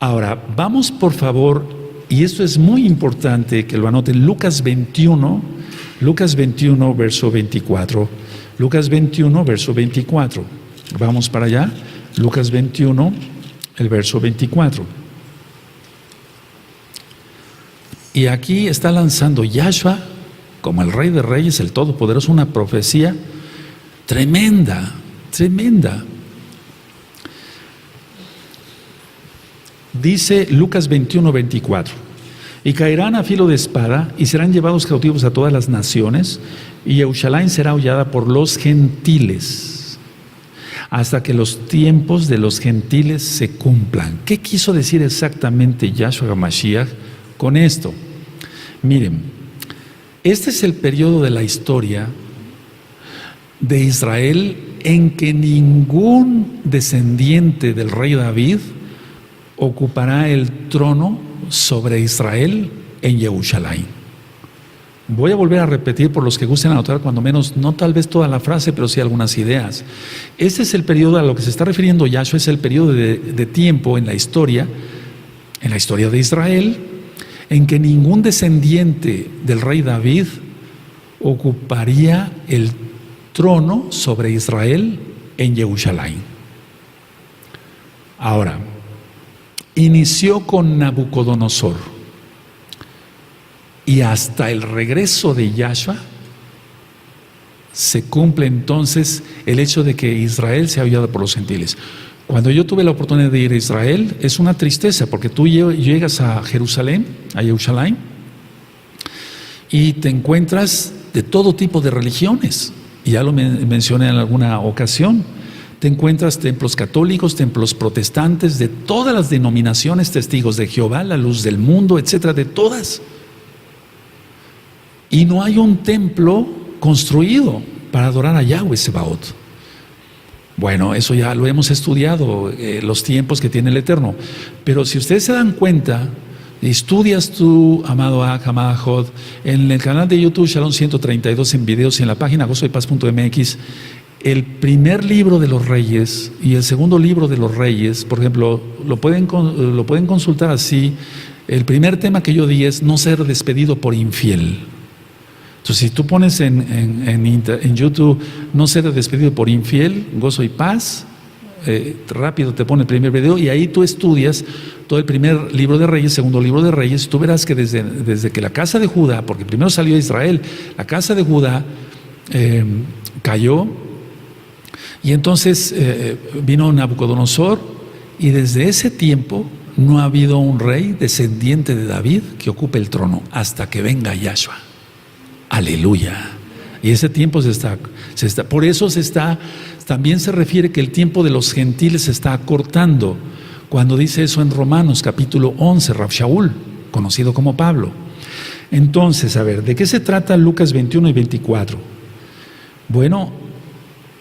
Ahora, vamos por favor, y esto es muy importante que lo anoten, Lucas 21, verso 24. Lucas 21, verso 24. Vamos para allá. Lucas 21, el verso 24. Y aquí está lanzando Yahshua, como el Rey de Reyes, el Todopoderoso, una profecía tremenda, tremenda. Dice Lucas 21, 24. Y caerán a filo de espada y serán llevados cautivos a todas las naciones, y Jerusalén será hollada por los gentiles, hasta que los tiempos de los gentiles se cumplan. ¿Qué quiso decir exactamente Yahshua HaMashiach con esto? Miren, este es el periodo de la historia de Israel en que ningún descendiente del rey David ocupará el trono sobre Israel en Jerusalén. Voy a volver a repetir por los que gusten anotar, cuando menos, no tal vez toda la frase, pero sí algunas ideas. Este es el periodo a lo que se está refiriendo Yahshua, es el periodo de tiempo en la historia de Israel, en que ningún descendiente del rey David ocuparía el trono sobre Israel en Jerusalén. Ahora, inició con Nabucodonosor y hasta el regreso de Yahshua se cumple entonces el hecho de que Israel sea ayudado por los gentiles. Cuando yo tuve la oportunidad de ir a Israel, es una tristeza porque tú llegas a Jerusalén, y te encuentras de todo tipo de religiones. Y ya lo mencioné en alguna ocasión. Te encuentras templos católicos, templos protestantes, de todas las denominaciones, testigos de Jehová, la luz del mundo, etcétera, de todas. Y no hay un templo construido para adorar a Yahweh Sebaot. Bueno, eso ya lo hemos estudiado, los tiempos que tiene el Eterno. Pero si ustedes se dan cuenta, estudias tú, amado Aj, amada Jod, en el canal de YouTube Shalom 132 en videos y en la página gozoypaz.mx, el primer libro de los reyes y el segundo libro de los reyes, por ejemplo, lo pueden consultar así. El primer tema que yo di es no ser despedido por infiel. Entonces, si tú pones en YouTube no ser despedido por infiel, gozo y paz, rápido te pone el primer video y ahí tú estudias todo el primer libro de Reyes, segundo libro de Reyes. Tú verás que desde que la casa de Judá, porque primero salió Israel, la casa de Judá cayó, y entonces vino Nabucodonosor, y desde ese tiempo no ha habido un rey descendiente de David que ocupe el trono hasta que venga Yahshua. Aleluya. Y ese tiempo por eso también se refiere que el tiempo de los gentiles se está acortando, cuando dice eso en Romanos capítulo 11, Rav Shaul, conocido como Pablo. Entonces, a ver, ¿de qué se trata Lucas 21 y 24? Bueno,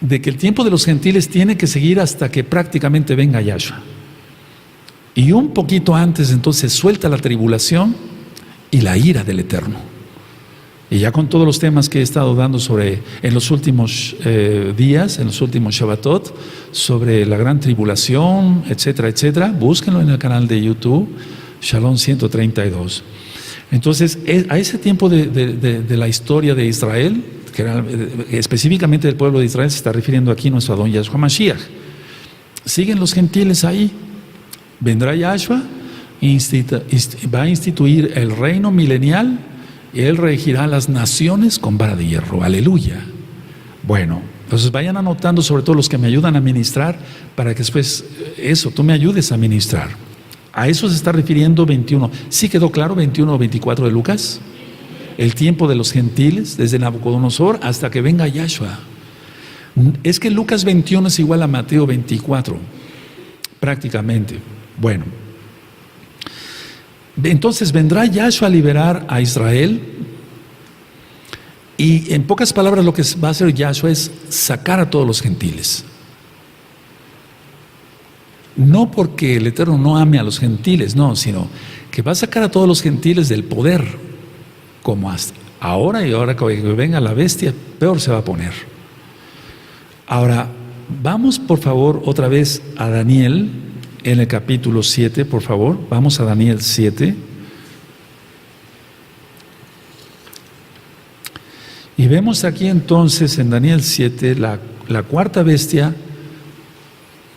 de que el tiempo de los gentiles tiene que seguir hasta que prácticamente venga Yahshua. Y un poquito antes entonces suelta la tribulación y la ira del Eterno. Y ya con todos los temas que he estado dando en los últimos días, en los últimos Shabbatot, sobre la gran tribulación, etcétera, etcétera, búsquenlo en el canal de YouTube, Shalom 132. Entonces, a ese tiempo de la historia de Israel, que era, específicamente del pueblo de Israel, se está refiriendo aquí nuestro Adón Yahshua Mashiach. Siguen los gentiles ahí. Vendrá Yahshua, va a instituir el reino milenial, y Él regirá las naciones con vara de hierro. Aleluya. Bueno, entonces vayan anotando, sobre todo los que me ayudan a ministrar, para que después tú me ayudes a ministrar. A eso se está refiriendo 21. ¿Sí quedó claro 21 o 24 de Lucas? El tiempo de los gentiles, desde Nabucodonosor hasta que venga Yahshua. Es que Lucas 21 es igual a Mateo 24, prácticamente. Bueno, entonces vendrá Yahshua a liberar a Israel, y en pocas palabras lo que va a hacer Yahshua es sacar a todos los gentiles. No porque el Eterno no ame a los gentiles, no, sino que va a sacar a todos los gentiles del poder, como hasta ahora, y ahora que venga la bestia, peor se va a poner. Ahora, vamos por favor otra vez a Daniel, en el capítulo 7, por favor. Vamos a Daniel 7. Y vemos aquí entonces en Daniel 7 la cuarta bestia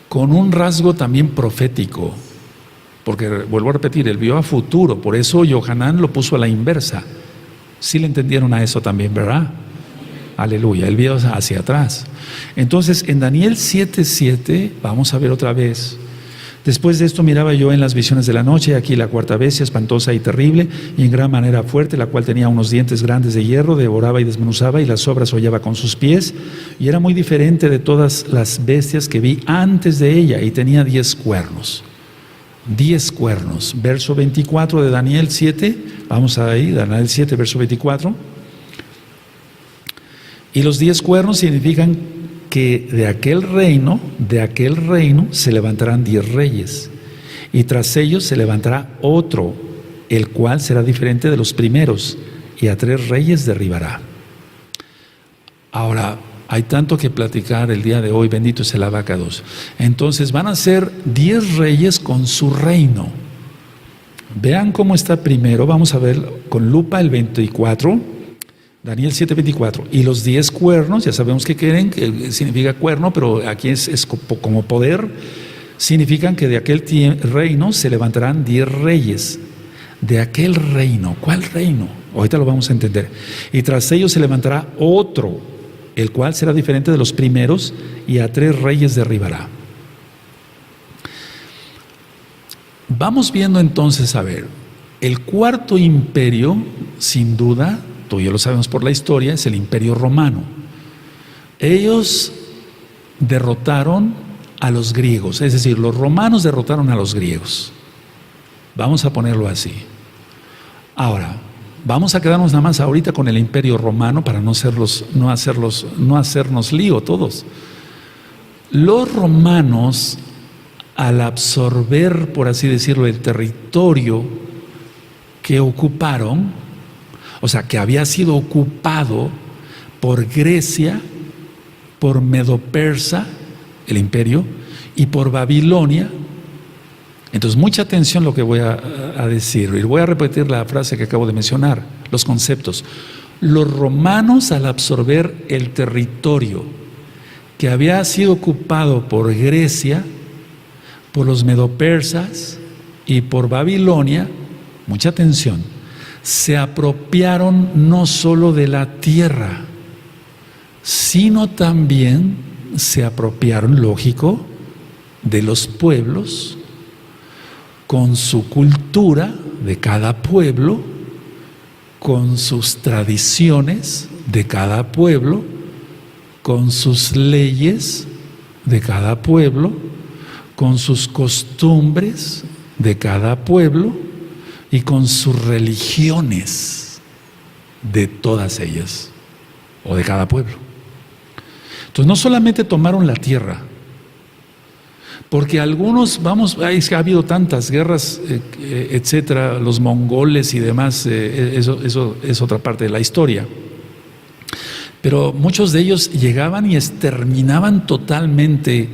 con un rasgo también profético. Porque, vuelvo a repetir, él vio a futuro, por eso Yohanan lo puso a la inversa. Sí le entendieron a eso también, ¿verdad? Aleluya, él vio hacia atrás. Entonces, en Daniel 7:7, vamos a ver otra vez. Después de esto miraba yo en las visiones de la noche, aquí la cuarta bestia, espantosa y terrible, y en gran manera fuerte, la cual tenía unos dientes grandes de hierro, devoraba y desmenuzaba, y las sobras hollaba con sus pies, y era muy diferente de todas las bestias que vi antes de ella, y tenía 10 cuernos. 10 cuernos. Verso 24 de Daniel 7, vamos ahí, Daniel 7, verso 24. Y los 10 cuernos significan que de aquel reino se levantarán 10 reyes, y tras ellos se levantará otro, el cual será diferente de los primeros, y a 3 reyes derribará. Ahora, hay tanto que platicar el día de hoy, bendito es el abacados. Entonces van a ser 10 reyes con su reino. Vean cómo está primero, vamos a ver con lupa el 24, Daniel 7:24. Y los 10 cuernos, ya sabemos que quieren, que significa cuerno, pero aquí es como poder, significan que de aquel reino se levantarán 10 reyes. De aquel reino, ¿cuál reino? Ahorita lo vamos a entender. Y tras ellos se levantará otro, el cual será diferente de los primeros, y a 3 reyes derribará. Vamos viendo entonces, a ver, el cuarto imperio, sin duda, tú y yo lo sabemos por la historia, es el Imperio Romano. Ellos derrotaron a los griegos, es decir, los romanos derrotaron a los griegos. Vamos a ponerlo así. Ahora, vamos a quedarnos nada más ahorita con el Imperio Romano para no hacernos lío todos. Los romanos, al absorber, por así decirlo, el territorio que ocuparon, o sea, que había sido ocupado por Grecia, por Medo-Persa, el imperio, y por Babilonia. Entonces, mucha atención lo que voy a decir, y voy a repetir la frase que acabo de mencionar, los conceptos. Los romanos, al absorber el territorio que había sido ocupado por Grecia, por los medopersas y por Babilonia, mucha atención, se apropiaron no solo de la tierra, sino también se apropiaron, lógico, de los pueblos, con su cultura de cada pueblo, con sus tradiciones de cada pueblo, con sus leyes de cada pueblo, con sus costumbres de cada pueblo y con sus religiones de todas ellas o de cada pueblo. Entonces no solamente tomaron la tierra, porque algunos, ha habido tantas guerras, etcétera, los mongoles y demás, eso es otra parte de la historia. Pero muchos de ellos llegaban y exterminaban totalmente,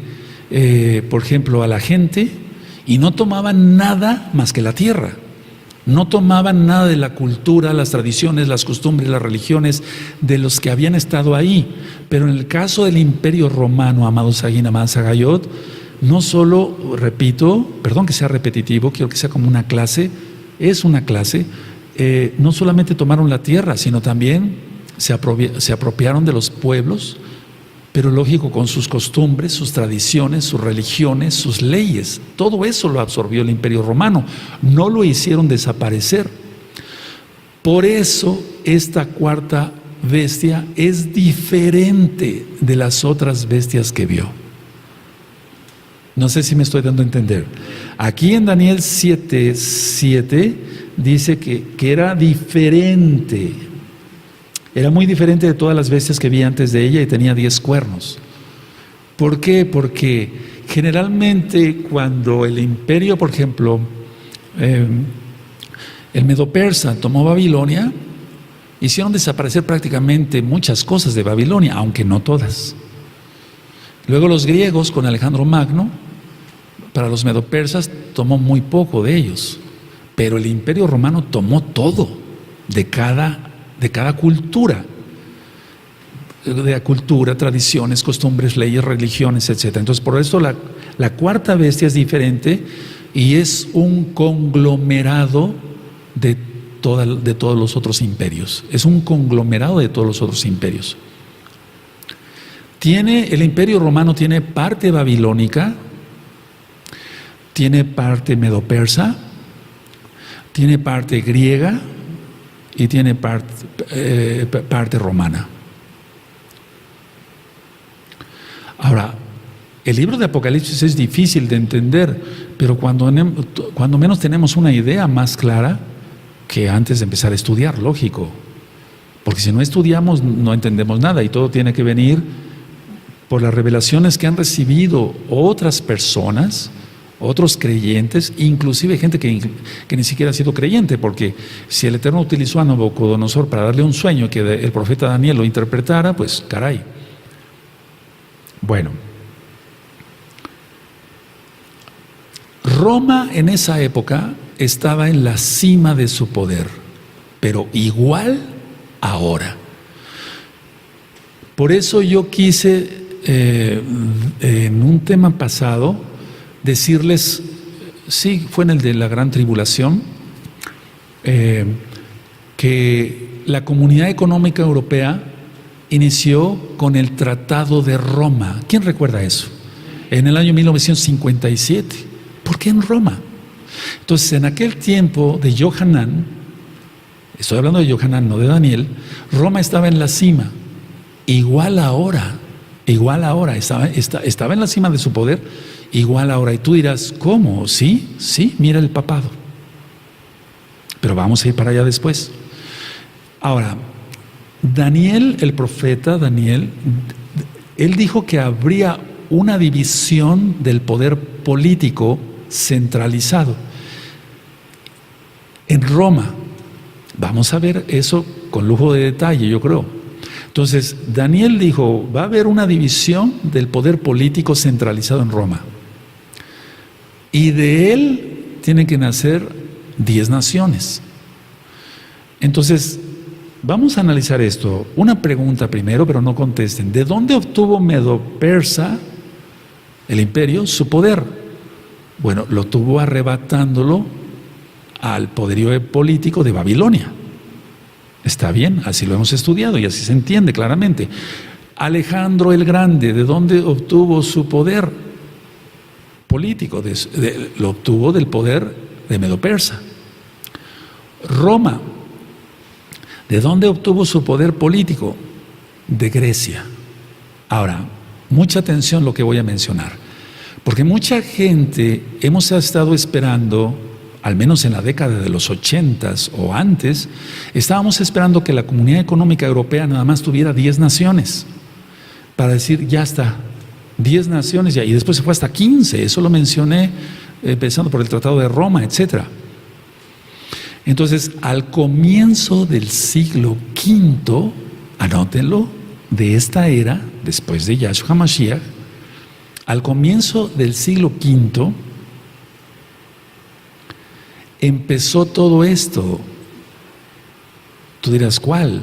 por ejemplo, a la gente, y no tomaban nada más que la tierra. No tomaban nada de la cultura, las tradiciones, las costumbres, las religiones de los que habían estado ahí. Pero en el caso del Imperio Romano, amados Saguín, amadas Sagayot, no solo, repito, perdón que sea repetitivo, quiero que sea como una clase, es una clase, no solamente tomaron la tierra, sino también se apropiaron de los pueblos, pero lógico, con sus costumbres, sus tradiciones, sus religiones, sus leyes. Todo eso lo absorbió el Imperio Romano, no lo hicieron desaparecer. Por eso esta cuarta bestia es diferente de las otras bestias que vio. No sé si me estoy dando a entender. Aquí en Daniel 7:7 dice que era diferente. Era muy diferente de todas las bestias que vi antes de ella y tenía 10 cuernos. ¿Por qué? Porque generalmente cuando el imperio, por ejemplo, el Medo-Persa tomó Babilonia, hicieron desaparecer prácticamente muchas cosas de Babilonia, aunque no todas. Luego los griegos con Alejandro Magno, para los medopersas tomó muy poco de ellos, pero el Imperio Romano tomó todo de cada cultura, tradiciones, costumbres, leyes, religiones, etc. Entonces por eso la cuarta bestia es diferente y es un conglomerado de todos los otros imperios. Es un conglomerado de todos los otros imperios. El Imperio Romano tiene parte babilónica, tiene parte medopersa, tiene parte griega y tiene parte romana. Ahora, el libro de Apocalipsis es difícil de entender, pero cuando menos tenemos una idea más clara que antes de empezar a estudiar, lógico. Porque si no estudiamos no entendemos nada y todo tiene que venir por las revelaciones que han recibido otras personas otros creyentes, inclusive gente que ni siquiera ha sido creyente, porque si el Eterno utilizó a Nabucodonosor para darle un sueño que el profeta Daniel lo interpretara, pues caray. Bueno, Roma en esa época estaba en la cima de su poder, pero igual ahora. Por eso yo quise, en un tema pasado, decirles, sí, fue en el de la gran tribulación, que la Comunidad Económica Europea inició con el Tratado de Roma. ¿Quién recuerda eso? En el año 1957. ¿Por qué en Roma? Entonces, en aquel tiempo de Johanán, estoy hablando de Johanán, no de Daniel, Roma estaba en la cima. Igual ahora, estaba en la cima de su poder, igual ahora. Y tú dirás, ¿cómo? Sí, mira el papado. Pero vamos a ir para allá después. Ahora, Daniel, el profeta Daniel, él dijo que habría una división del poder político centralizado en Roma. Vamos a ver eso con lujo de detalle, yo creo. Entonces, Daniel dijo, va a haber una división del poder político centralizado en Roma. Y de él tienen que nacer 10 naciones. Entonces, vamos a analizar esto. Una pregunta primero, pero no contesten. ¿De dónde obtuvo Medo-Persa, el imperio, su poder? Bueno, lo tuvo arrebatándolo al poderío político de Babilonia. Está bien, así lo hemos estudiado y así se entiende claramente. Alejandro el Grande, ¿de dónde obtuvo su poder político? Lo obtuvo del poder de Medo-Persa. Roma, ¿de dónde obtuvo su poder político? De Grecia. Ahora, mucha atención lo que voy a mencionar, porque mucha gente hemos estado esperando, al menos en la década de los 80s o antes, estábamos esperando que la Comunidad Económica Europea nada más tuviera 10 naciones, para decir, ya está, 10 naciones ya, y después se fue hasta 15, eso lo mencioné, empezando por el Tratado de Roma, etc. Entonces, al comienzo del siglo V, anótenlo, de esta era, después de Yahshua Mashiach, al comienzo del siglo V, empezó todo esto. Tú dirás, ¿cuál?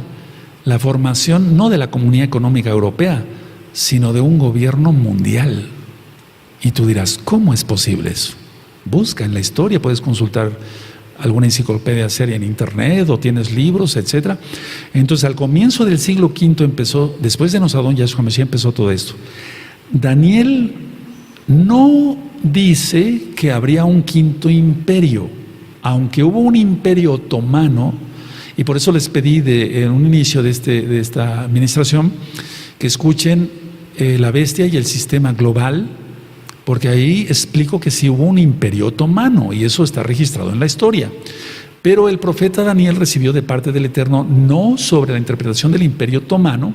La formación no de la Comunidad Económica Europea, sino de un gobierno mundial. Y tú dirás, ¿cómo es posible eso? Busca en la historia, puedes consultar alguna enciclopedia seria en internet o tienes libros, etc. Entonces, al comienzo del siglo V empezó, después de Nosadón Yahshua Mashiach empezó todo esto. Daniel no dice que habría un quinto imperio, aunque hubo un imperio otomano, y por eso les pedí en un inicio de esta administración que escuchen la bestia y el sistema global, porque ahí explico que sí hubo un imperio otomano y eso está registrado en la historia. Pero el profeta Daniel recibió de parte del Eterno no sobre la interpretación del imperio otomano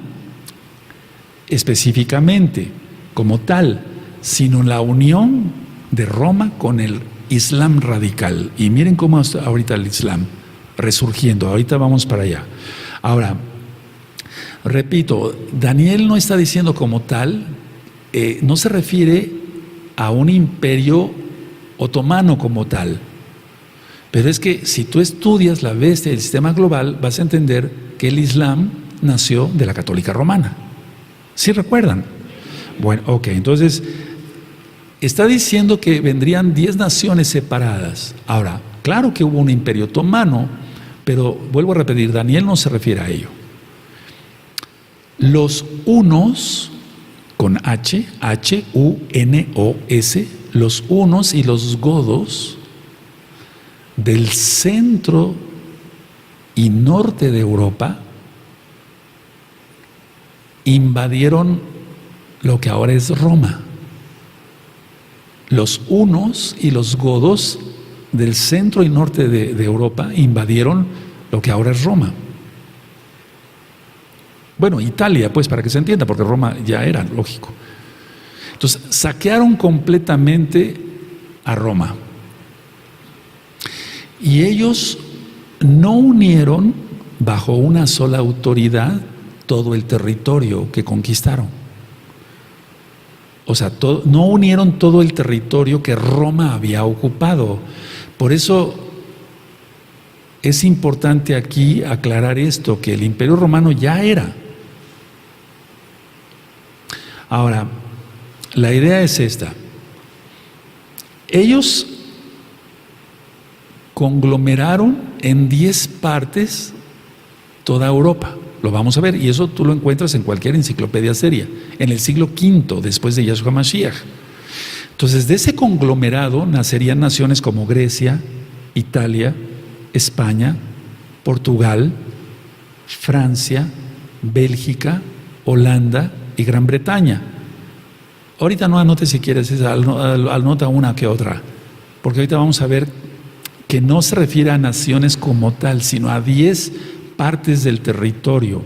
específicamente como tal, sino la unión de Roma con el Islam radical. Y miren cómo está ahorita el Islam resurgiendo. Ahorita vamos para allá. Ahora, repito, Daniel no está diciendo como tal, no se refiere a un imperio otomano como tal. Pero es que si tú estudias la bestia del sistema global, vas a entender que el Islam nació de la católica romana. ¿Sí recuerdan? Bueno, ok, entonces está diciendo que vendrían 10 naciones separadas. Ahora, claro que hubo un imperio otomano, pero vuelvo a repetir, Daniel no se refiere a ello. Los hunos, con H, H-U-N-O-S, los hunos y los godos del centro y norte de Europa invadieron lo que ahora es Roma. Los hunos y los godos del centro y norte de Europa invadieron lo que ahora es Roma. Bueno, Italia, pues, para que se entienda, porque Roma ya era, lógico. Entonces, saquearon completamente a Roma. Y ellos no unieron bajo una sola autoridad todo el territorio que conquistaron. O sea, no unieron todo el territorio que Roma había ocupado. Por eso es importante aquí aclarar esto, que el Imperio Romano ya era. Ahora, la idea es esta. Ellos conglomeraron en 10 partes toda Europa. Lo vamos a ver, y eso tú lo encuentras en cualquier enciclopedia seria, en el siglo V después de Yahshua Mashiach. Entonces, de ese conglomerado nacerían naciones como Grecia, Italia, España, Portugal, Francia, Bélgica, Holanda y Gran Bretaña. Ahorita no anote si quieres, anota una que otra, porque ahorita vamos a ver que no se refiere a naciones como tal, sino a 10 partes del territorio.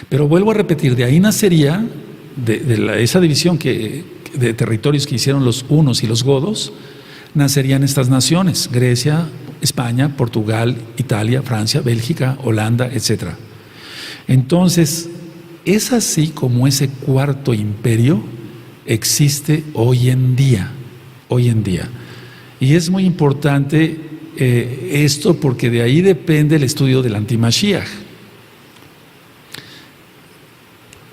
Pero vuelvo a repetir, de ahí nacería, esa división de territorios que hicieron los hunos y los godos, nacerían estas naciones: Grecia, España, Portugal, Italia, Francia, Bélgica, Holanda, etc. Entonces, es así como ese cuarto imperio existe hoy en día. Y es muy importante esto, porque de ahí depende el estudio del antimashiach.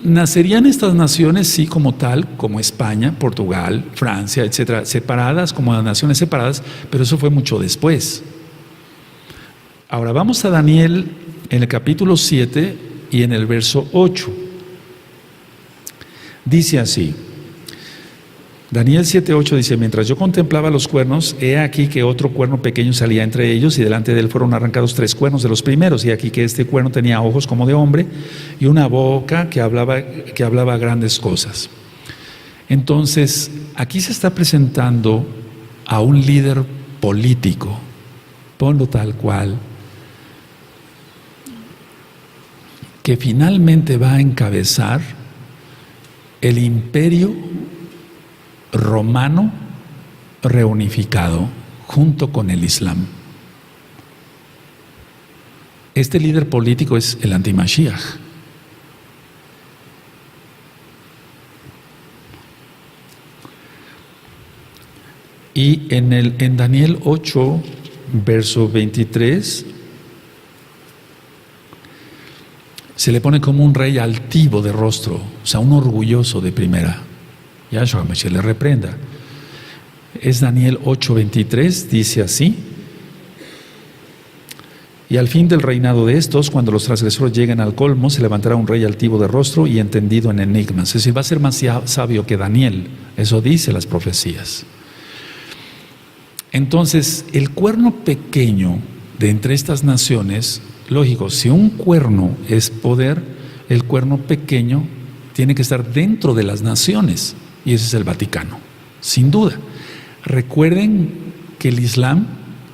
Nacerían estas naciones, sí, como tal, como España, Portugal, Francia, etcétera, separadas, como naciones separadas, pero eso fue mucho después. Ahora vamos a Daniel en el capítulo 7 y en el verso 8. Dice así, Daniel 7:8 dice: mientras yo contemplaba los cuernos, he aquí que otro cuerno pequeño salía entre ellos, y delante de él fueron arrancados 3 cuernos de los primeros, y aquí que este cuerno tenía ojos como de hombre y una boca que hablaba grandes cosas. Entonces, aquí se está presentando a un líder político, ponlo tal cual, que finalmente va a encabezar el imperio romano reunificado junto con el Islam. Este líder político es el antimashiach. Y en Daniel 8, verso 23, se le pone como un rey altivo de rostro, o sea, un orgulloso de primera. Yahshua Mashiach le reprenda. Es Daniel 8:23, dice así: y al fin del reinado de estos, cuando los transgresores lleguen al colmo, se levantará un rey altivo de rostro y entendido en enigmas. Es decir, va a ser más sabio que Daniel. Eso dice las profecías. Entonces, el cuerno pequeño de entre estas naciones, lógico, si un cuerno es poder, el cuerno pequeño tiene que estar dentro de las naciones. Y ese es el Vaticano, sin duda. Recuerden que el Islam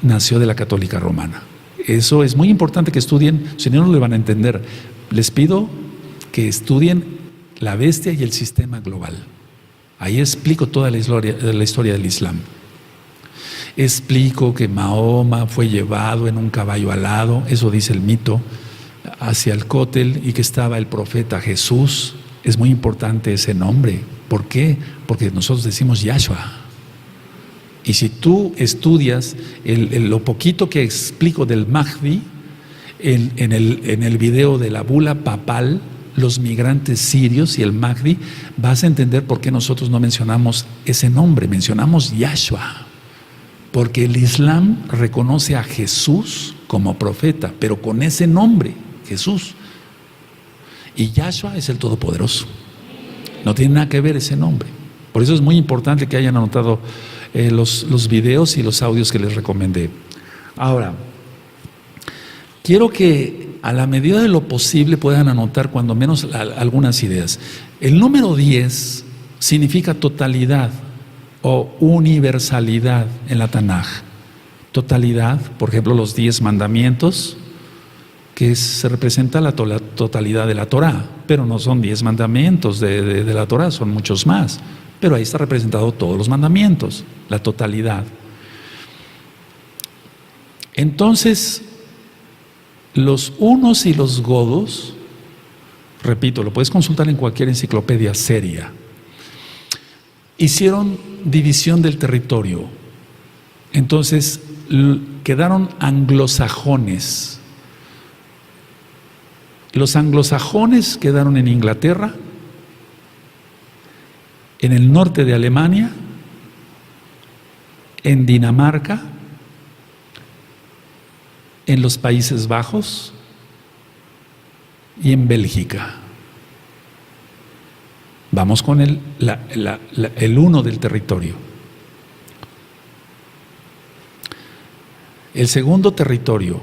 nació de la Católica Romana. Eso es muy importante que estudien, si no, no lo van a entender. Les pido que estudien la bestia y el sistema global. Ahí explico toda la historia del Islam. Explico que Mahoma fue llevado en un caballo alado, eso dice el mito, hacia el Cótel, y que estaba el profeta Jesús. Es muy importante ese nombre. ¿Por qué? Porque nosotros decimos Yahshua. Y si tú estudias lo poquito que explico del Mahdi en el video de la bula papal, los migrantes sirios y el Mahdi, vas a entender por qué nosotros no mencionamos ese nombre, mencionamos Yahshua. Porque el Islam reconoce a Jesús como profeta, pero con ese nombre, Jesús. Y Yahshua es el Todopoderoso. No tiene nada que ver ese nombre. Por eso es muy importante que hayan anotado los videos y los audios que les recomendé. Ahora, quiero que a la medida de lo posible puedan anotar cuando menos algunas ideas. El número 10 significa totalidad o universalidad en la Tanaj. Totalidad, por ejemplo, los 10 mandamientos, que se representa la totalidad de la Torá, pero no son 10 mandamientos de la Torá, son muchos más. pero ahí está representado todos los mandamientos, la totalidad. Entonces, los hunos y los godos, repito, lo puedes consultar en cualquier enciclopedia seria, hicieron división del territorio. Entonces, quedaron anglosajones. Los anglosajones quedaron en Inglaterra, en el norte de Alemania, en Dinamarca, en los Países Bajos y en Bélgica. Vamos con el uno del territorio. El segundo territorio,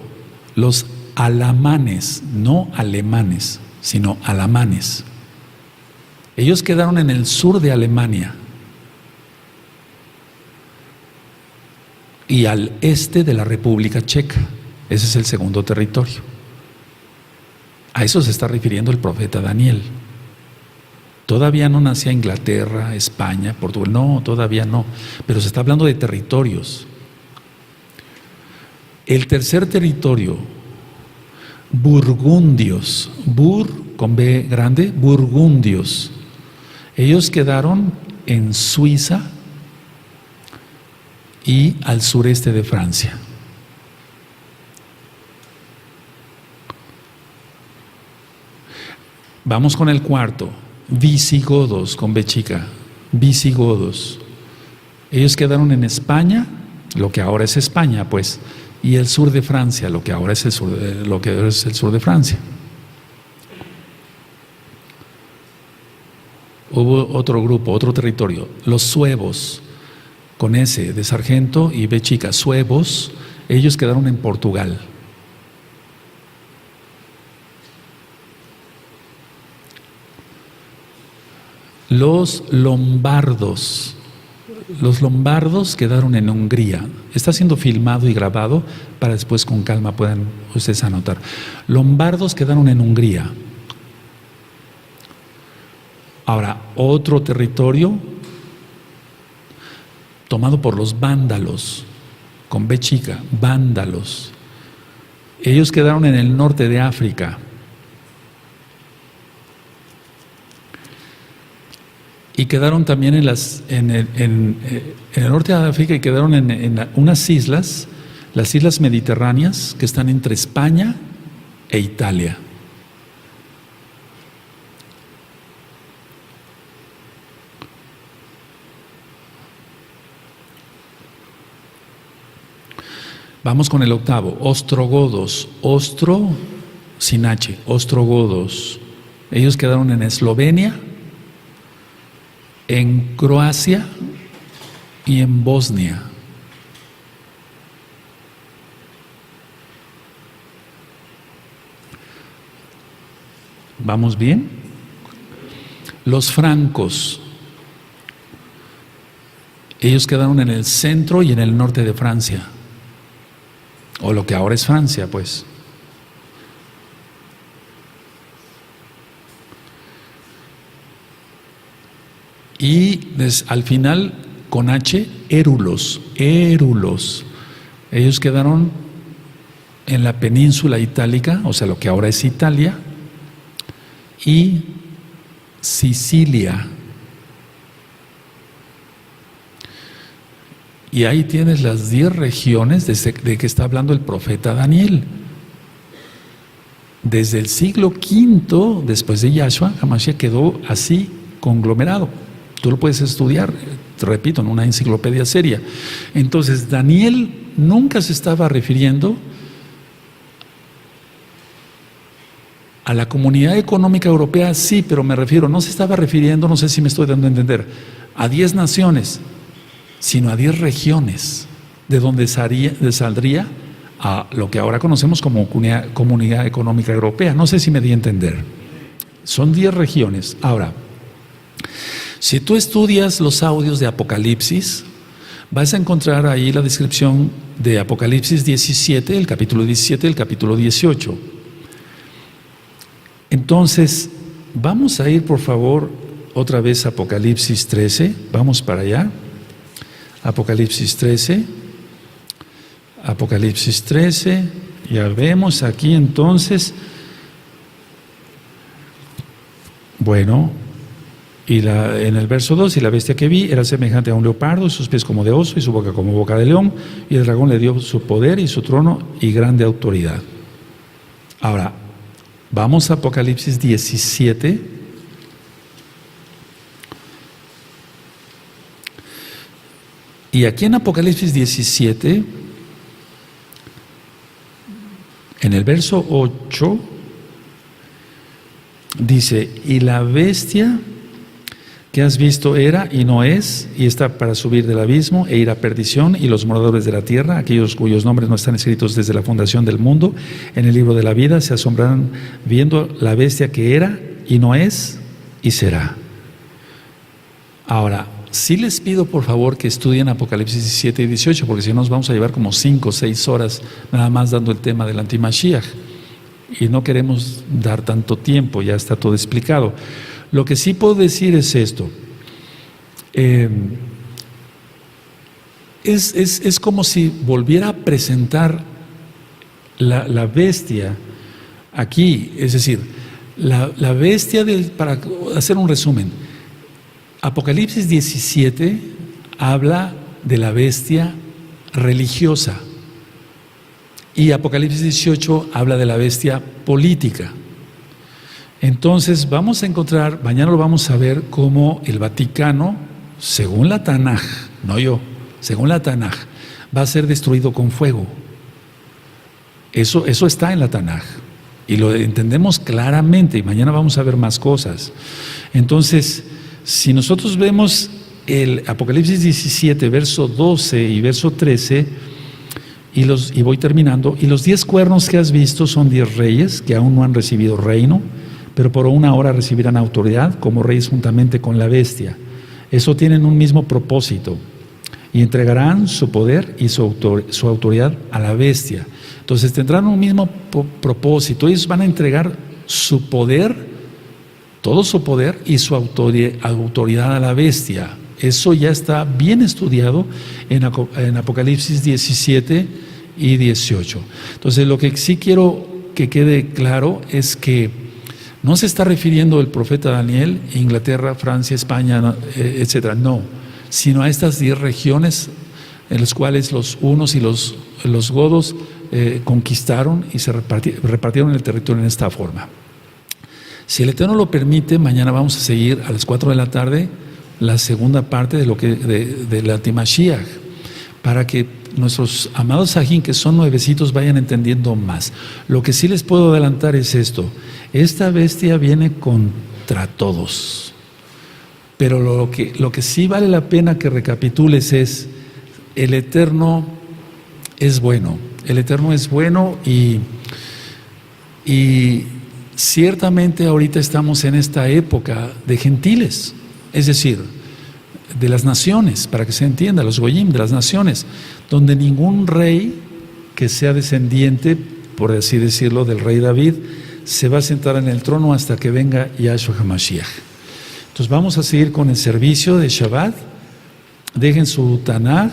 los alamanes, no alemanes, sino alamanes. Ellos quedaron en el sur de Alemania y al este de la República Checa. Ese es el segundo territorio. A eso se está refiriendo el profeta Daniel. Todavía no nacía Inglaterra, España, Portugal, no, todavía no, pero se está hablando de territorios. El tercer territorio, burgundios, con B grande, burgundios. Ellos quedaron en Suiza y al sureste de Francia. Vamos con el cuarto, visigodos, con B chica, visigodos. Ellos quedaron en España, lo que ahora es España, pues, y el sur de Francia, lo que ahora es el sur de Francia. Hubo otro grupo, otro territorio, los suevos, con S de sargento y B chica, suevos. Ellos quedaron en Portugal. Los lombardos quedaron en Hungría. Está siendo filmado y grabado para después con calma puedan ustedes anotar. Lombardos quedaron en Hungría. Ahora, otro territorio tomado por los vándalos, con B chica, vándalos. Ellos quedaron en el norte de África. Y quedaron también en el norte de África y quedaron en unas islas, las islas mediterráneas, que están entre España e Italia. Vamos con el octavo, ostrogodos, sin H, ostrogodos. Ellos quedaron en Eslovenia, en Croacia y en Bosnia. ¿Vamos bien? Los francos, ellos quedaron en el centro y en el norte de Francia, o lo que ahora es Francia, pues. Y al final, con H, érulos. Ellos quedaron en la península itálica, o sea, lo que ahora es Italia, y Sicilia. Y ahí tienes las 10 regiones de que está hablando el profeta Daniel. Desde el siglo V, después de Yahshua, Hamashiach quedó así conglomerado. Tú lo puedes estudiar, te repito, en una enciclopedia seria. Entonces, Daniel nunca se estaba refiriendo a la Comunidad Económica Europea, sí, pero me refiero, no se estaba refiriendo, no sé si me estoy dando a entender, a 10 naciones, sino a 10 regiones, de donde saldría a lo que ahora conocemos como Comunidad Económica Europea. No sé si me di a entender. Son 10 regiones. Ahora, si tú estudias los audios de Apocalipsis, vas a encontrar ahí la descripción de Apocalipsis 17, el capítulo 17, el capítulo 18. Entonces, vamos a ir por favor otra vez Apocalipsis 13, vamos para allá. Apocalipsis 13, Apocalipsis 13, ya vemos aquí entonces, bueno, en el verso 2, y la bestia que vi era semejante a un leopardo, y sus pies como de oso, y su boca como boca de león, y el dragón le dio su poder y su trono y grande autoridad. Ahora, vamos a Apocalipsis 17. Y aquí en Apocalipsis 17, en el verso 8, dice, y la bestia que has visto era y no es, y está para subir del abismo e ir a perdición, y los moradores de la tierra, aquellos cuyos nombres no están escritos desde la fundación del mundo, en el libro de la vida, se asombrarán viendo la bestia que era y no es y será. Ahora, sí les pido por favor que estudien Apocalipsis 17 y 18, porque si no nos vamos a llevar como 5 o 6 horas nada más dando el tema del antimashiach, y no queremos dar tanto tiempo, ya está todo explicado. Lo que sí puedo decir es esto, es como si volviera a presentar la bestia aquí, es decir, la bestia para hacer un resumen, Apocalipsis 17 habla de la bestia religiosa y Apocalipsis 18 habla de la bestia política. Entonces vamos a encontrar, mañana lo vamos a ver, cómo el Vaticano, según la Tanaj, no yo, según la Tanaj, va a ser destruido con fuego. Eso está en la Tanaj y lo entendemos claramente, y mañana vamos a ver más cosas. Entonces, si nosotros vemos el Apocalipsis 17, verso 12 y verso 13, y voy terminando, y los 10 cuernos que has visto son 10 reyes que aún no han recibido reino, pero por una hora recibirán autoridad como reyes juntamente con la bestia. Eso tienen un mismo propósito, y entregarán su poder y su autoridad a la bestia. Entonces tendrán un mismo propósito, ellos van a entregar su poder, todo su poder y su autoridad a la bestia. Eso ya está bien estudiado en Apocalipsis 17 y 18. Entonces lo que sí quiero que quede claro es que no se está refiriendo el profeta Daniel, Inglaterra, Francia, España, etcétera, no, sino a estas 10 regiones en las cuales los hunos y los godos conquistaron y se repartieron el territorio en esta forma. Si el Eterno lo permite, mañana vamos a seguir a las 4 de la tarde la segunda parte de la Antimashiach, para que nuestros amados sajín, que son nuevecitos, vayan entendiendo más. Lo que sí les puedo adelantar es esto: esta bestia viene contra todos, pero lo que sí vale la pena que recapitules es: el Eterno es bueno, el Eterno es bueno, y ciertamente ahorita estamos en esta época de gentiles, es decir, de las naciones, para que se entienda, los goyim de las naciones, donde ningún rey que sea descendiente, por así decirlo, del rey David, se va a sentar en el trono hasta que venga Yahshua HaMashiach. Entonces vamos a seguir con el servicio de Shabbat. Dejen su Tanaj.